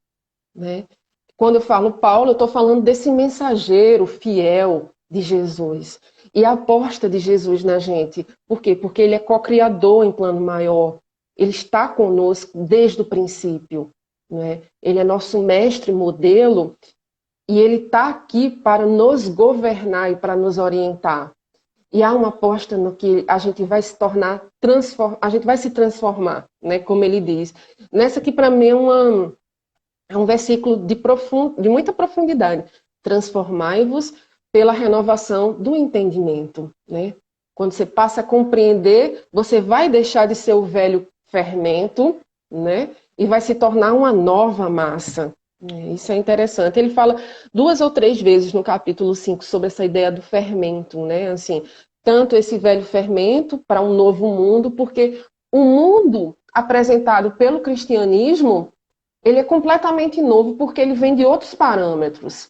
Né? Quando eu falo Paulo, eu estou falando desse mensageiro fiel de Jesus. E a aposta de Jesus na gente. Por quê? Porque ele é co-criador em plano maior. Ele está conosco desde o princípio. Né? Ele é nosso mestre modelo e ele está aqui para nos governar e para nos orientar. E há uma aposta no que a gente vai se tornar, a gente vai se transformar, né? Como ele diz. Nessa que para mim é um versículo de muita profundidade. Transformai-vos pela renovação do entendimento. Né? Quando você passa a compreender, você vai deixar de ser o velho fermento, né? E vai se tornar uma nova massa. Isso é interessante. Ele fala 2 ou 3 vezes no capítulo 5 sobre essa ideia do fermento, né? Assim, tanto esse velho fermento para um novo mundo, porque o mundo apresentado pelo cristianismo, ele é completamente novo porque ele vem de outros parâmetros.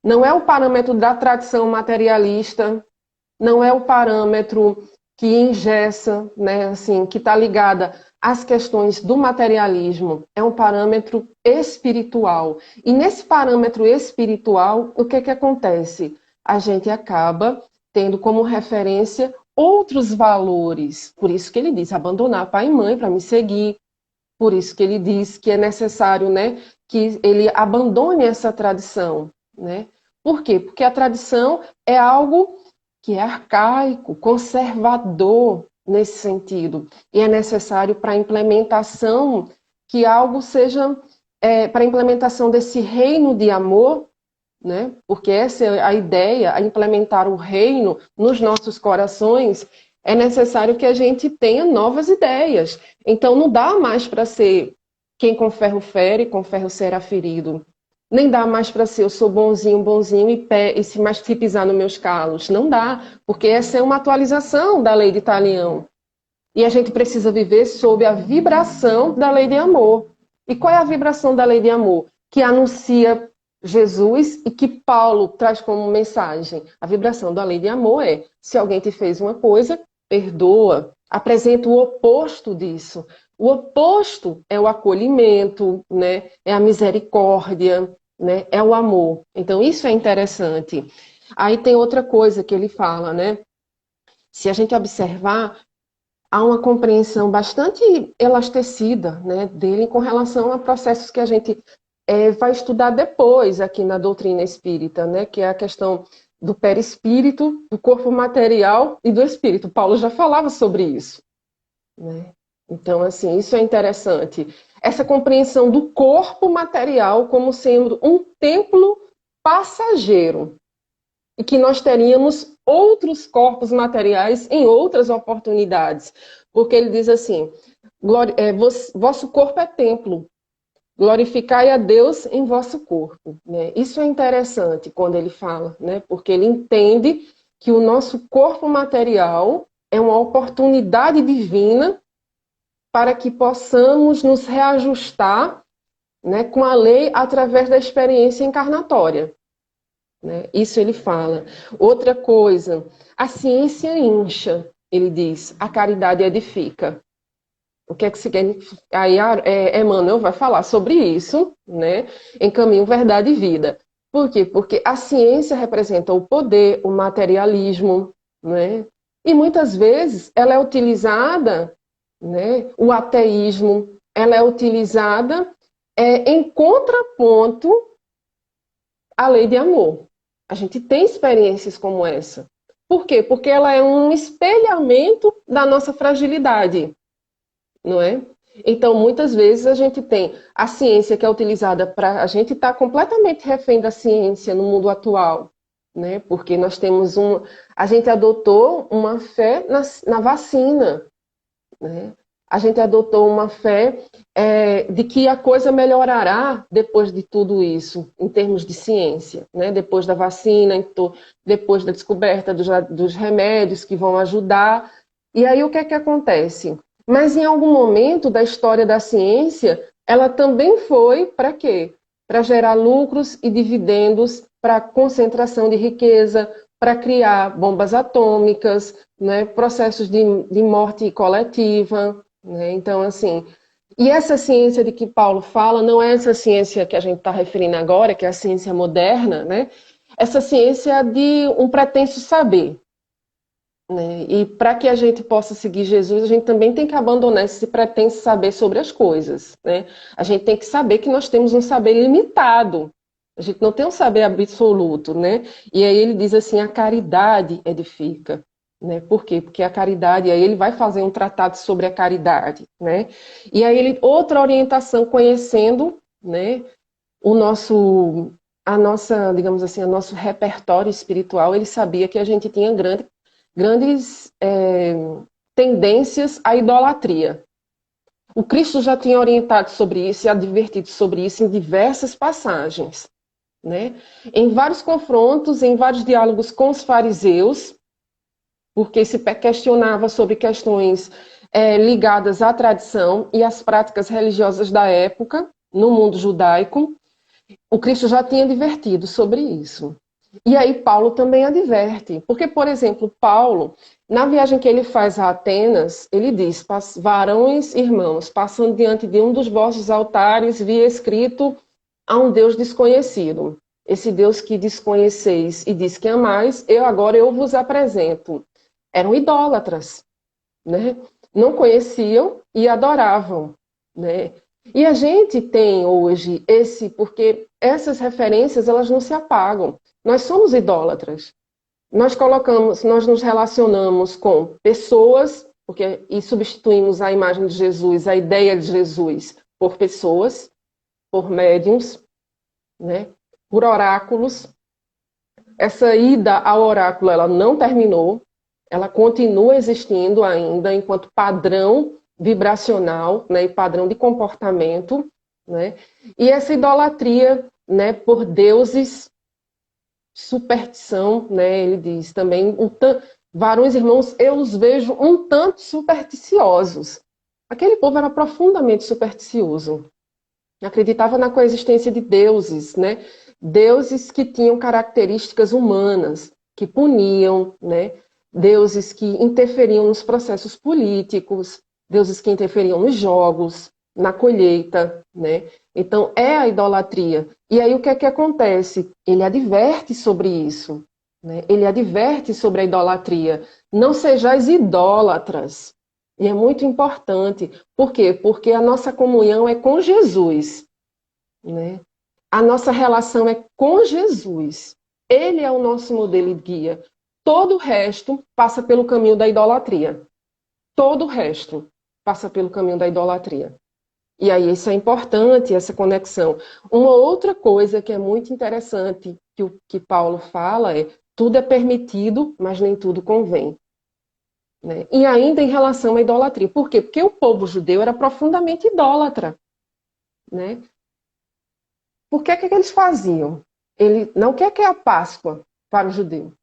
Não é o parâmetro da tradição materialista, não é o parâmetro que engessa, né, assim, que está ligada às questões do materialismo. É um parâmetro espiritual. E nesse parâmetro espiritual, o que acontece? A gente acaba tendo como referência outros valores. Por isso que ele diz, abandonar pai e mãe para me seguir. Por isso que ele diz que é necessário, né, que ele abandone essa tradição. Né? Por quê? Porque a tradição é algo que é arcaico, conservador nesse sentido. E é necessário para a implementação que algo seja, para a implementação desse reino de amor, né? Porque essa é a ideia, a implementar o reino nos nossos corações, é necessário que a gente tenha novas ideias. Então não dá mais para ser quem com ferro fere, com ferro será ferido. Nem dá mais para ser eu sou bonzinho, bonzinho e se pisar nos meus calos. Não dá, porque essa é uma atualização da lei de Talião. E a gente precisa viver sob a vibração da lei de amor. E qual é a vibração da lei de amor? Que anuncia Jesus e que Paulo traz como mensagem. A vibração da lei de amor é: se alguém te fez uma coisa, perdoa. Apresenta o oposto disso. O oposto é o acolhimento, né? É a misericórdia, né? É o amor. Então isso é interessante. Aí tem outra coisa que ele fala, né? Se a gente observar, há uma compreensão bastante elastecida, né, dele com relação a processos que a gente vai estudar depois aqui na doutrina espírita, né, que é a questão do perispírito, do corpo material e do espírito. Paulo já falava sobre isso. Né? Então, assim, isso é interessante. Essa compreensão do corpo material como sendo um templo passageiro. e que nós teríamos outros corpos materiais em outras oportunidades. Porque ele diz assim, vosso corpo é templo, glorificai a Deus em vosso corpo. Né? Isso é interessante quando ele fala, né? Porque ele entende que o nosso corpo material é uma oportunidade divina para que possamos nos reajustar, né, com a lei através da experiência encarnatória. Né? Isso ele fala. Outra coisa, a ciência incha, ele diz, a caridade edifica. O que é que significa? Aí Emmanuel vai falar sobre isso, né, em Caminho, Verdade e Vida. Por quê? Porque a ciência representa o poder, o materialismo, né? E muitas vezes ela é utilizada, né, o ateísmo, ela é utilizada em contraponto à lei de amor. A gente tem experiências como essa. Por quê? Porque ela é um espelhamento da nossa fragilidade, não é? Então, muitas vezes a gente tem a ciência que é utilizada para... A gente está completamente refém da ciência no mundo atual, né? Porque nós temos a gente adotou uma fé na vacina, né? A gente adotou uma fé de que a coisa melhorará depois de tudo isso, em termos de ciência, né? Depois da vacina, depois da descoberta dos remédios que vão ajudar. E aí o que é que acontece? Mas em algum momento da história da ciência, ela também foi para quê? Para gerar lucros e dividendos para concentração de riqueza, para criar bombas atômicas, né? Processos de morte coletiva. Né? Então, assim, e essa ciência de que Paulo fala não é essa ciência que a gente está referindo agora, que é a ciência moderna, né? Essa ciência de um pretenso saber. Né? E para que a gente possa seguir Jesus, a gente também tem que abandonar esse pretenso saber sobre as coisas. Né? A gente tem que saber que nós temos um saber limitado. A gente não tem um saber absoluto. Né? E aí ele diz assim, a caridade edifica. Né? Por quê? Porque a caridade, aí ele vai fazer um tratado sobre a caridade. Né? E aí outra orientação, conhecendo, né, digamos assim, o nosso repertório espiritual, ele sabia que a gente tinha grandes tendências à idolatria. O Cristo já tinha orientado sobre isso e advertido sobre isso em diversas passagens. Né? Em vários confrontos, em vários diálogos com os fariseus, porque se questionava sobre questões ligadas à tradição e às práticas religiosas da época, no mundo judaico, o Cristo já tinha advertido sobre isso. E aí Paulo também adverte, porque, por exemplo, Paulo, na viagem que ele faz a Atenas, ele diz, varões, irmãos, passando diante de um dos vossos altares, vi escrito a um Deus desconhecido. Esse Deus que desconheceis e diz que amais, agora eu vos apresento. Eram idólatras, né? Não conheciam e adoravam, né? E a gente tem hoje porque essas referências, elas não se apagam. Nós somos idólatras. Nós nos relacionamos com pessoas, e substituímos a imagem de Jesus, a ideia de Jesus, por pessoas, por médiuns, né? Por oráculos. Essa ida ao oráculo, ela não terminou, ela continua existindo ainda enquanto padrão vibracional, né, e padrão de comportamento, né? E essa idolatria, né, por deuses, superstição, né, ele diz também, varões irmãos, eu os vejo um tanto supersticiosos. Aquele povo era profundamente supersticioso. Acreditava na coexistência de deuses, né? Deuses que tinham características humanas, que puniam, né? Deuses que interferiam nos processos políticos, deuses que interferiam nos jogos, na colheita, né? Então, é a idolatria. E aí, o que é que acontece? Ele adverte sobre isso, né? Ele adverte sobre a idolatria. Não sejais idólatras. E é muito importante. Por quê? Porque a nossa comunhão é com Jesus, né? A nossa relação é com Jesus. Ele é o nosso modelo e guia. Todo o resto passa pelo caminho da idolatria. Todo o resto passa pelo caminho da idolatria. E aí isso é importante, essa conexão. Uma outra coisa que é muito interessante que Paulo fala é tudo é permitido, mas nem tudo convém. Né? E ainda em relação à idolatria. Por quê? Porque o povo judeu era profundamente idólatra. Né? Por que eles faziam? Ele não quer que é a Páscoa para o judeu.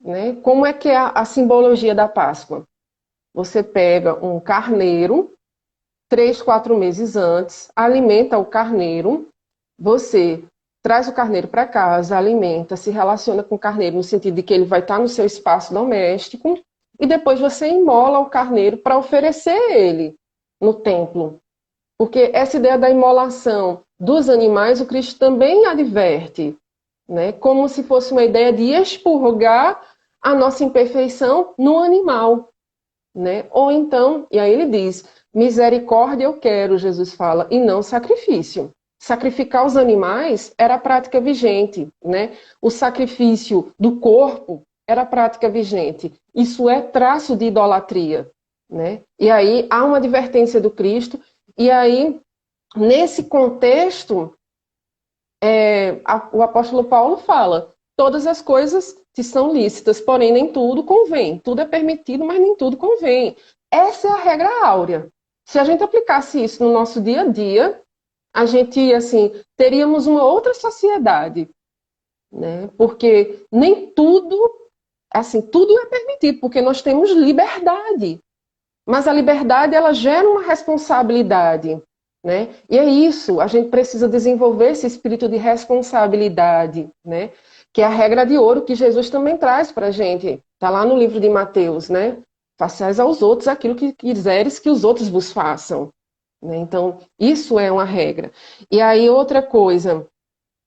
Né? Como é que é a simbologia da Páscoa? Você pega um carneiro, 3, 4 meses antes, alimenta o carneiro, você traz o carneiro para casa, alimenta, se relaciona com o carneiro no sentido de que ele vai estar no seu espaço doméstico, e depois você imola o carneiro para oferecer ele no templo. Porque essa ideia da imolação dos animais, o Cristo também adverte, né? Como se fosse uma ideia de expurgar a nossa imperfeição no animal. Né? Ou então, e aí ele diz, misericórdia eu quero, Jesus fala, e não sacrifício. Sacrificar os animais era a prática vigente, né? O sacrifício do corpo era a prática vigente. Isso é traço de idolatria, né? E aí há uma advertência do Cristo, e aí, nesse contexto, o apóstolo Paulo fala, todas as coisas te são lícitas, porém nem tudo convém. Tudo é permitido, mas nem tudo convém. Essa é a regra áurea. Se a gente aplicasse isso no nosso dia a dia, a gente, assim, teríamos uma outra sociedade, né? Porque nem tudo, assim, tudo é permitido, porque nós temos liberdade. Mas a liberdade, ela gera uma responsabilidade, né? E é isso, a gente precisa desenvolver esse espírito de responsabilidade, né? Que é a regra de ouro que Jesus também traz para a gente. Está lá no livro de Mateus, né? Façais aos outros aquilo que quiseres que os outros vos façam. Né? Então, isso é uma regra. E aí, outra coisa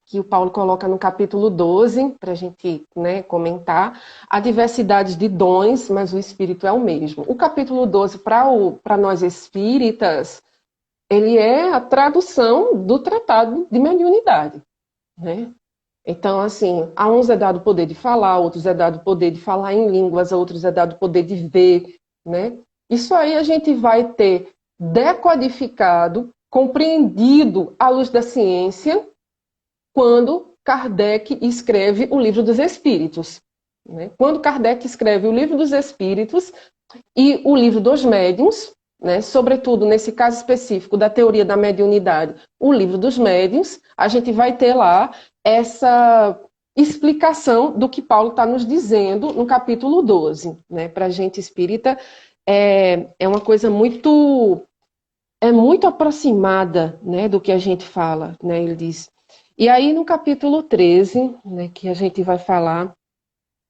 que o Paulo coloca no capítulo 12, para a gente, né, comentar, a diversidade de dons, mas o Espírito é o mesmo. O capítulo 12, para nós espíritas, ele é a tradução do Tratado de Mediunidade. Né? Então, assim, a uns é dado o poder de falar, a outros é dado o poder de falar em línguas, a outros é dado o poder de ver. Né? Isso aí a gente vai ter decodificado, compreendido à luz da ciência, quando Kardec escreve o Livro dos Espíritos. Né? Quando Kardec escreve o Livro dos Espíritos e o Livro dos Médiuns, né, sobretudo nesse caso específico da teoria da mediunidade, o Livro dos Médiuns, a gente vai ter lá essa explicação do que Paulo está nos dizendo no capítulo 12. Né? Para a gente espírita, é uma coisa muito aproximada, né, do que a gente fala. Né? Ele diz. E aí, no capítulo 13, né, que a gente vai falar,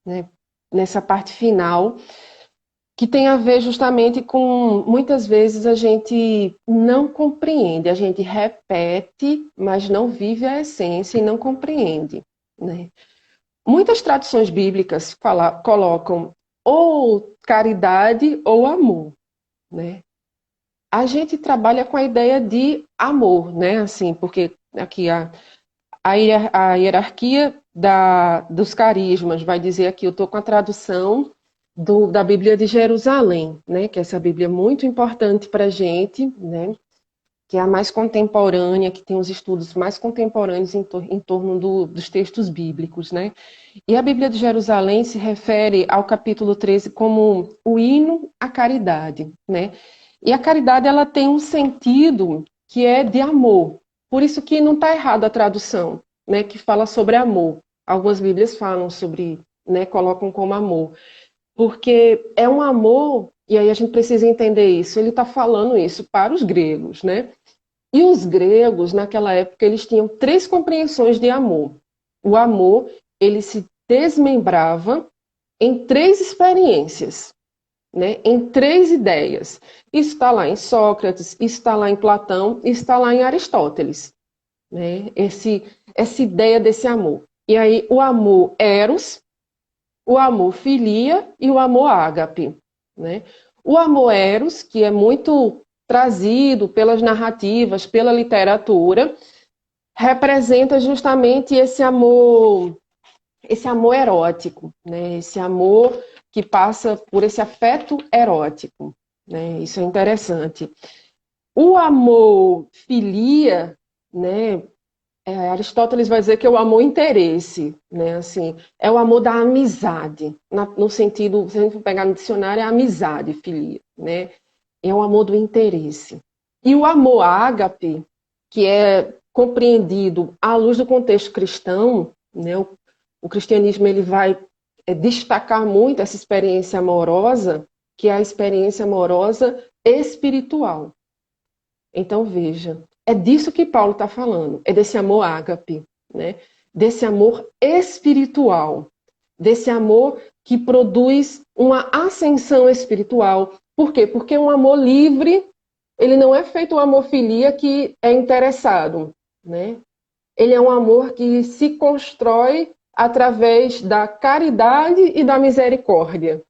né, nessa parte final, que tem a ver justamente com, muitas vezes, a gente não compreende, a gente repete, mas não vive a essência e não compreende. Né? Muitas tradições bíblicas colocam ou caridade ou amor. Né? A gente trabalha com a ideia de amor, né? Assim, porque aqui a hierarquia dos carismas vai dizer aqui, eu estou com a tradução da Bíblia de Jerusalém, né, que é essa Bíblia muito importante para a gente, né, que é a mais contemporânea, que tem os estudos mais contemporâneos em torno dos textos bíblicos. Né. E a Bíblia de Jerusalém se refere ao capítulo 13 como o hino à caridade. Né. E a caridade ela tem um sentido que é de amor. Por isso que não está errada a tradução, né, que fala sobre amor. Algumas Bíblias falam sobre, né, colocam como amor. Porque é um amor, e aí a gente precisa entender isso, ele está falando isso para os gregos, né? E os gregos, naquela época, eles tinham 3 compreensões de amor. O amor, ele se desmembrava em 3 experiências. Né, em 3 ideias. Isso está lá em Sócrates, isso está lá em Platão, isso está lá em Aristóteles. Né, essa ideia desse amor. E aí o amor eros, o amor filia e o amor ágape. Né? O amor eros, que é muito trazido pelas narrativas, pela literatura, representa justamente esse amor erótico, né? Esse amor que passa por esse afeto erótico. Né? Isso é interessante. O amor filia, né, Aristóteles vai dizer que é o amor interesse, né? Assim, é o amor da amizade, no sentido, se a gente for pegar no dicionário, é amizade, filia, né? É o amor do interesse. E o amor ágape, que é compreendido à luz do contexto cristão, né? O cristianismo ele vai destacar muito essa experiência amorosa, que é a experiência amorosa espiritual. Então, veja, é disso que Paulo está falando, é desse amor ágape, né? Desse amor espiritual, desse amor que produz uma ascensão espiritual. Por quê? Porque um amor livre, ele não é feito um amor filia que é interessado, né? Ele é um amor que se constrói através da caridade e da misericórdia.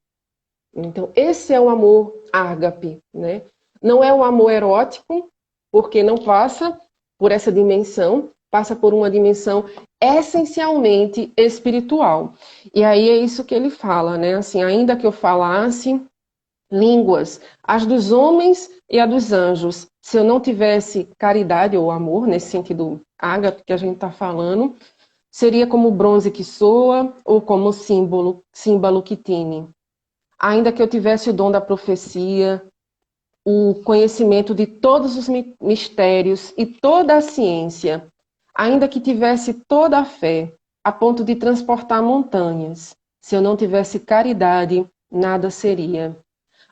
Então, esse é o amor ágape, né? Não é o amor erótico, porque não passa por essa dimensão, passa por uma dimensão essencialmente espiritual. E aí é isso que ele fala, né? Assim, ainda que eu falasse línguas, as dos homens e a dos anjos, se eu não tivesse caridade ou amor, nesse sentido ágape que a gente está falando, seria como bronze que soa ou como símbolo que tine. Ainda que eu tivesse o dom da profecia, o conhecimento de todos os mistérios e toda a ciência, ainda que tivesse toda a fé, a ponto de transportar montanhas, se eu não tivesse caridade, nada seria.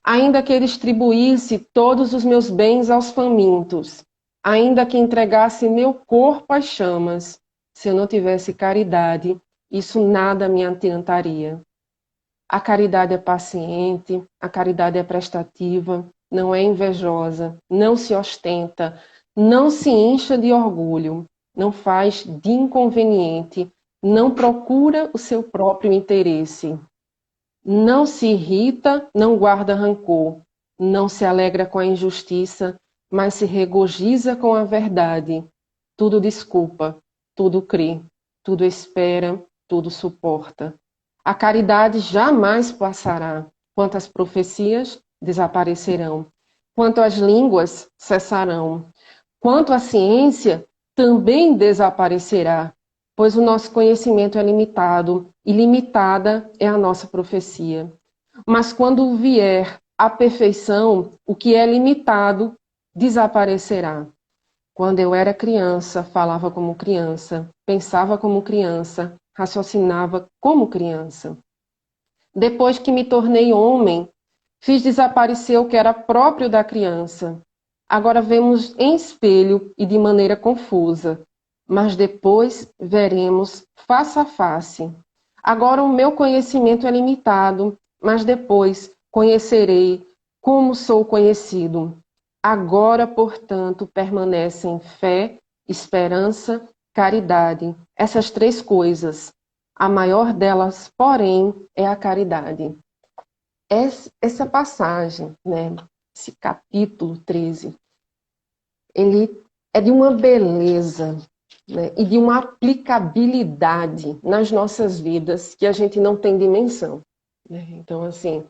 Ainda que distribuísse todos os meus bens aos famintos, ainda que entregasse meu corpo às chamas, se eu não tivesse caridade, isso nada me adiantaria. A caridade é paciente, a caridade é prestativa, não é invejosa, não se ostenta, não se incha de orgulho, não faz de inconveniente, não procura o seu próprio interesse, não se irrita, não guarda rancor, não se alegra com a injustiça, mas se regozija com a verdade. Tudo desculpa, tudo crê, tudo espera, tudo suporta. A caridade jamais passará, quanto as profecias desaparecerão, quanto as línguas cessarão, quanto a ciência também desaparecerá, pois o nosso conhecimento é limitado e limitada é a nossa profecia. Mas quando vier a perfeição, o que é limitado desaparecerá. Quando eu era criança, falava como criança, pensava como criança, raciocinava como criança. Depois que me tornei homem, fiz desaparecer o que era próprio da criança. Agora vemos em espelho e de maneira confusa, mas depois veremos face a face. Agora o meu conhecimento é limitado, mas depois conhecerei como sou conhecido. Agora, portanto, permanecem fé, esperança, caridade. Essas três coisas. A maior delas, porém, é a caridade. Essa passagem, né, esse capítulo 13, ele é de uma beleza, né, e de uma aplicabilidade nas nossas vidas que a gente não tem dimensão, né? Então, assim,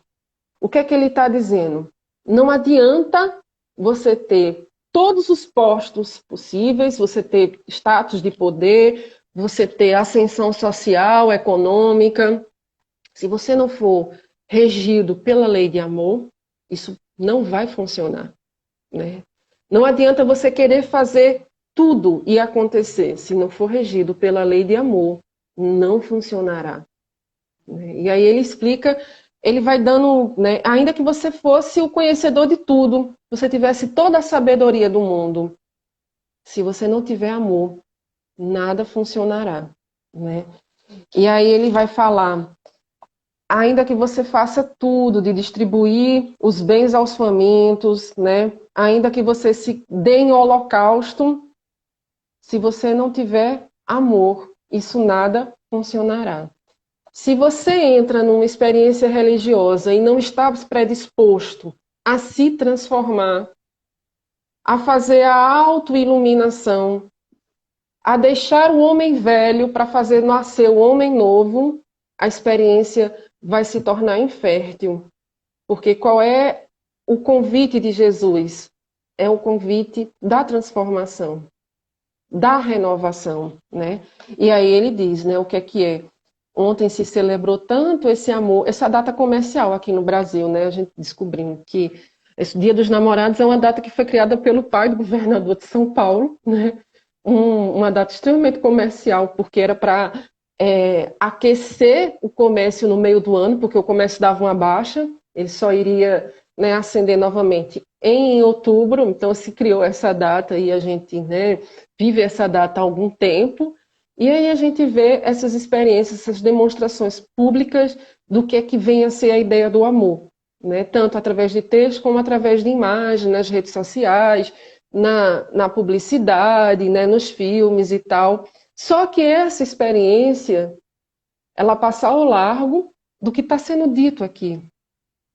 o que é que ele está dizendo? Não adianta você ter todos os postos possíveis, você ter status de poder, você ter ascensão social, econômica. Se você não for regido pela lei de amor, isso não vai funcionar, né? Não adianta você querer fazer tudo e acontecer. Se não for regido pela lei de amor, não funcionará. E aí ele explica, ele vai dando, né, ainda que você fosse o conhecedor de tudo, você tivesse toda a sabedoria do mundo, se você não tiver amor, nada funcionará, né? E aí ele vai falar, ainda que você faça tudo de distribuir os bens aos famintos, né? Ainda que você se dê em holocausto, se você não tiver amor, isso nada funcionará. Se você entra numa experiência religiosa e não está predisposto a se transformar, a fazer a autoiluminação, a deixar o homem velho para fazer nascer o homem novo, a experiência vai se tornar infértil. Porque qual é o convite de Jesus? É o convite da transformação. da renovação, né? E aí ele diz, né, o que é que é? Ontem se celebrou tanto esse amor, essa data comercial aqui no Brasil, né? A gente descobrindo que esse Dia dos Namorados é uma data que foi criada pelo pai do governador de São Paulo, né? Uma data extremamente comercial, porque era para aquecer o comércio no meio do ano, porque o comércio dava uma baixa, ele só iria, né, acender novamente em outubro, então se criou essa data e a gente, né, vive essa data há algum tempo, e aí a gente vê essas experiências, essas demonstrações públicas do que é que vem a ser a ideia do amor, né? Tanto através de texto como através de imagem, nas redes sociais, na publicidade, né? Nos filmes e tal. Só que essa experiência, ela passa ao largo do que está sendo dito aqui,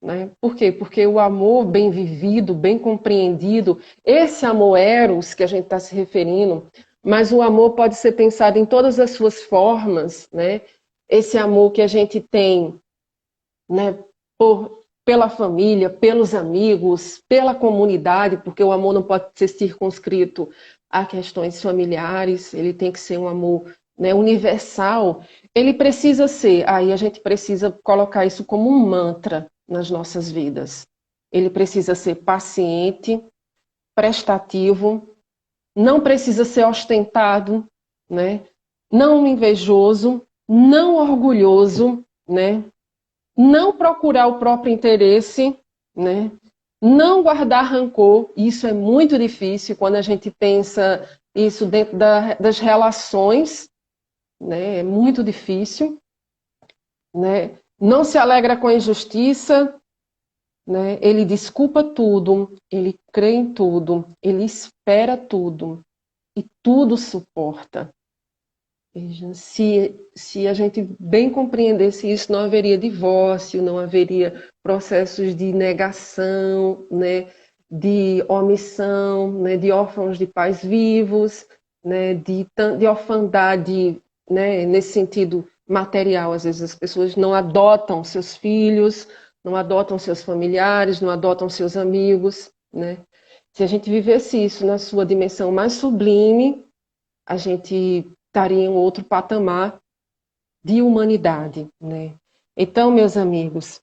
né? Por quê? Porque o amor bem vivido, bem compreendido, esse amor eros que a gente está se referindo, mas o amor pode ser pensado em todas as suas formas, né? Esse amor que a gente tem, né, pela família, pelos amigos, pela comunidade, porque o amor não pode ser circunscrito a questões familiares, ele tem que ser um amor, né, universal. Ele precisa ser, aí a gente precisa colocar isso como um mantra nas nossas vidas. Ele precisa ser paciente, prestativo, não precisa ser ostentado, né? Não invejoso, não orgulhoso, né? Não procurar o próprio interesse, né? Não guardar rancor. Isso é muito difícil quando a gente pensa isso dentro das relações, né? É muito difícil, né? Não se alegra com a injustiça, né? Ele desculpa tudo, ele crê em tudo, ele espera tudo e tudo suporta. Veja, se a gente bem compreendesse isso, não haveria divórcio, não haveria processos de negação, né, de omissão, né, de órfãos de pais vivos, né, de orfandade, né, nesse sentido material. Às vezes as pessoas não adotam seus filhos, não adotam seus familiares, não adotam seus amigos, né? Se a gente vivesse isso na sua dimensão mais sublime, a gente estaria em um outro patamar de humanidade, né? Então, meus amigos,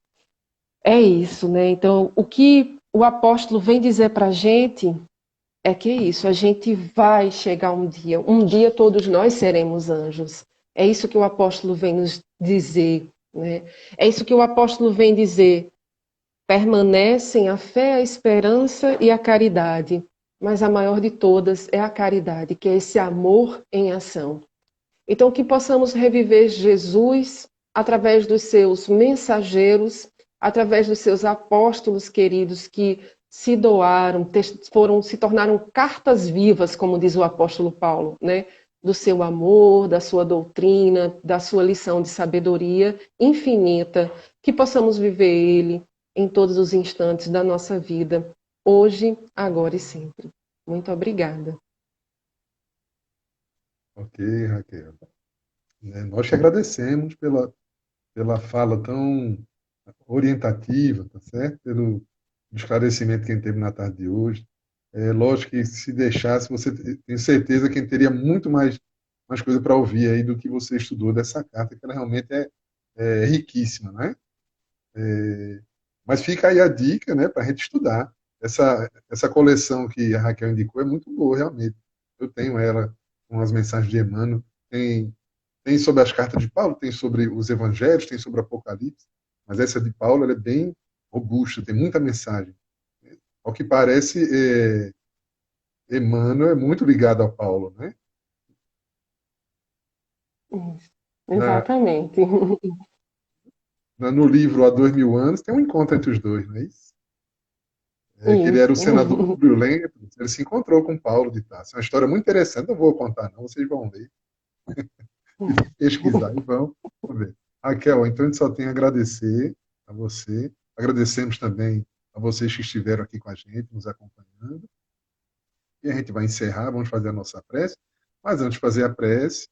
é isso, né? Então, o que o apóstolo vem dizer para a gente é que é isso, a gente vai chegar um dia todos nós seremos anjos. É isso que o apóstolo vem nos dizer, né? É isso que o apóstolo vem dizer. Permanecem a fé, a esperança e a caridade, mas a maior de todas é a caridade, que é esse amor em ação. Então, que possamos reviver Jesus através dos seus mensageiros, através dos seus apóstolos queridos que se doaram, se tornaram cartas vivas, como diz o apóstolo Paulo, né? Do seu amor, da sua doutrina, da sua lição de sabedoria infinita, que possamos viver ele em todos os instantes da nossa vida, hoje, agora e sempre. Muito obrigada. Ok, Raquel. Nós que agradecemos pela fala tão orientativa, tá certo? Pelo esclarecimento que a gente teve na tarde de hoje. É lógico que se deixasse, você tem certeza que a gente teria muito mais coisa para ouvir aí do que você estudou dessa carta, que ela realmente é riquíssima, né? Mas fica aí a dica, né, para a gente estudar. Essa coleção que a Raquel indicou é muito boa, realmente. Eu tenho ela com as mensagens de Emmanuel, tem sobre as cartas de Paulo, tem sobre os evangelhos, tem sobre o Apocalipse, mas essa de Paulo ela é bem robusta, tem muita mensagem. Ao que parece, Emmanuel é muito ligado a Paulo, né? Na, Exatamente. no livro Há 2000 anos tem um encontro entre os dois, não é isso? É que ele era o Isso. senador Publio Lentulus, ele se encontrou com Paulo de Tarso. É uma história muito interessante, não vou contar não, vocês vão ler e pesquisar e vão ver. Raquel, então a gente só tem a agradecer a você, agradecemos também a vocês que estiveram aqui com a gente, nos acompanhando, e a gente vai encerrar, vamos fazer a nossa prece, mas antes de fazer a prece,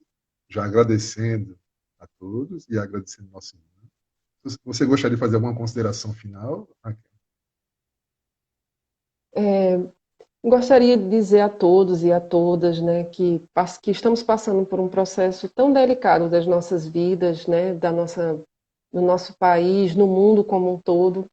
já agradecendo a todos e agradecendo ao nosso irmão. Você gostaria de fazer alguma consideração final, Raquel? Gostaria de dizer a todos e a todas, né, que estamos passando por um processo tão delicado das nossas vidas, né, do nosso país, no mundo como um todo,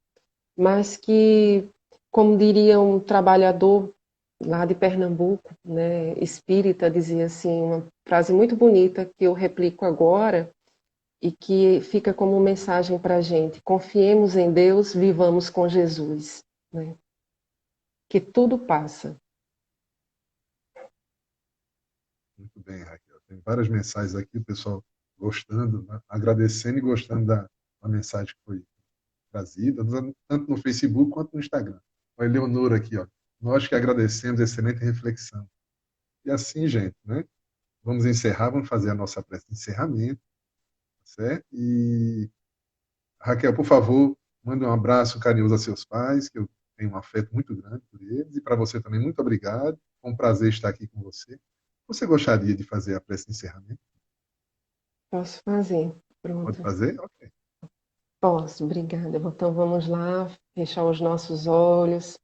mas que, como diria um trabalhador lá de Pernambuco, né, espírita, dizia assim, uma frase muito bonita que eu replico agora e que fica como mensagem para a gente: confiemos em Deus, vivamos com Jesus, né, que tudo passa. Muito bem, Raquel. Tem várias mensagens aqui, o pessoal gostando, né? Agradecendo e gostando da mensagem que foi trazida, tanto no Facebook quanto no Instagram. A Eleonora aqui, ó. Nós que agradecemos, excelente reflexão. E assim, gente, né? Vamos encerrar, vamos fazer a nossa prece de encerramento, tá certo? E, Raquel, por favor, mande um abraço carinhoso a seus pais, que eu tenho um afeto muito grande por eles, e para você também, muito obrigado. Foi um prazer estar aqui com você. Você gostaria de fazer a prece de encerramento? Posso fazer. Pode Pronto. fazer? Ok. Posso, obrigada. Então vamos lá, fechar os nossos olhos,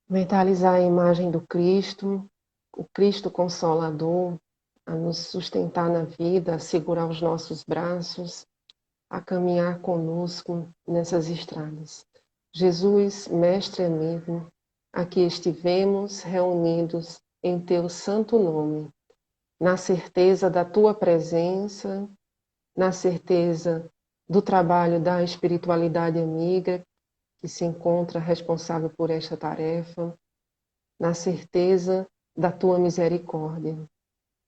mentalizar a imagem do Cristo, o Cristo Consolador, a nos sustentar na vida, a segurar os nossos braços, a caminhar conosco nessas estradas. Jesus, mestre amigo, aqui estivemos reunidos em teu santo nome, na certeza da tua presença, na certeza do trabalho da espiritualidade amiga que se encontra responsável por esta tarefa, na certeza da tua misericórdia.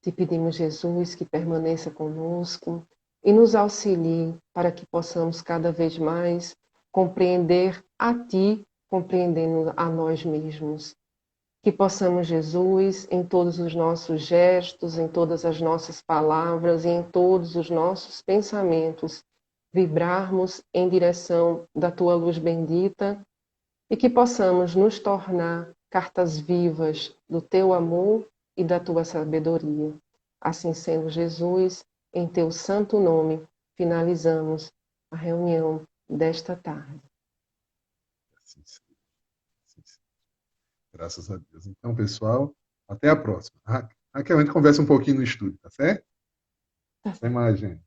Te pedimos, Jesus, que permaneça conosco e nos auxilie para que possamos cada vez mais compreender a Ti, compreendendo a nós mesmos. Que possamos, Jesus, em todos os nossos gestos, em todas as nossas palavras e em todos os nossos pensamentos, vibrarmos em direção da Tua luz bendita e que possamos nos tornar cartas vivas do Teu amor e da Tua sabedoria. Assim sendo, Jesus, em Teu santo nome, finalizamos a reunião desta tarde. Assim, assim, graças a Deus. Então, pessoal, até a próxima. Raquel, a gente conversa um pouquinho no estúdio, tá certo? Tá Até certo. mais, gente.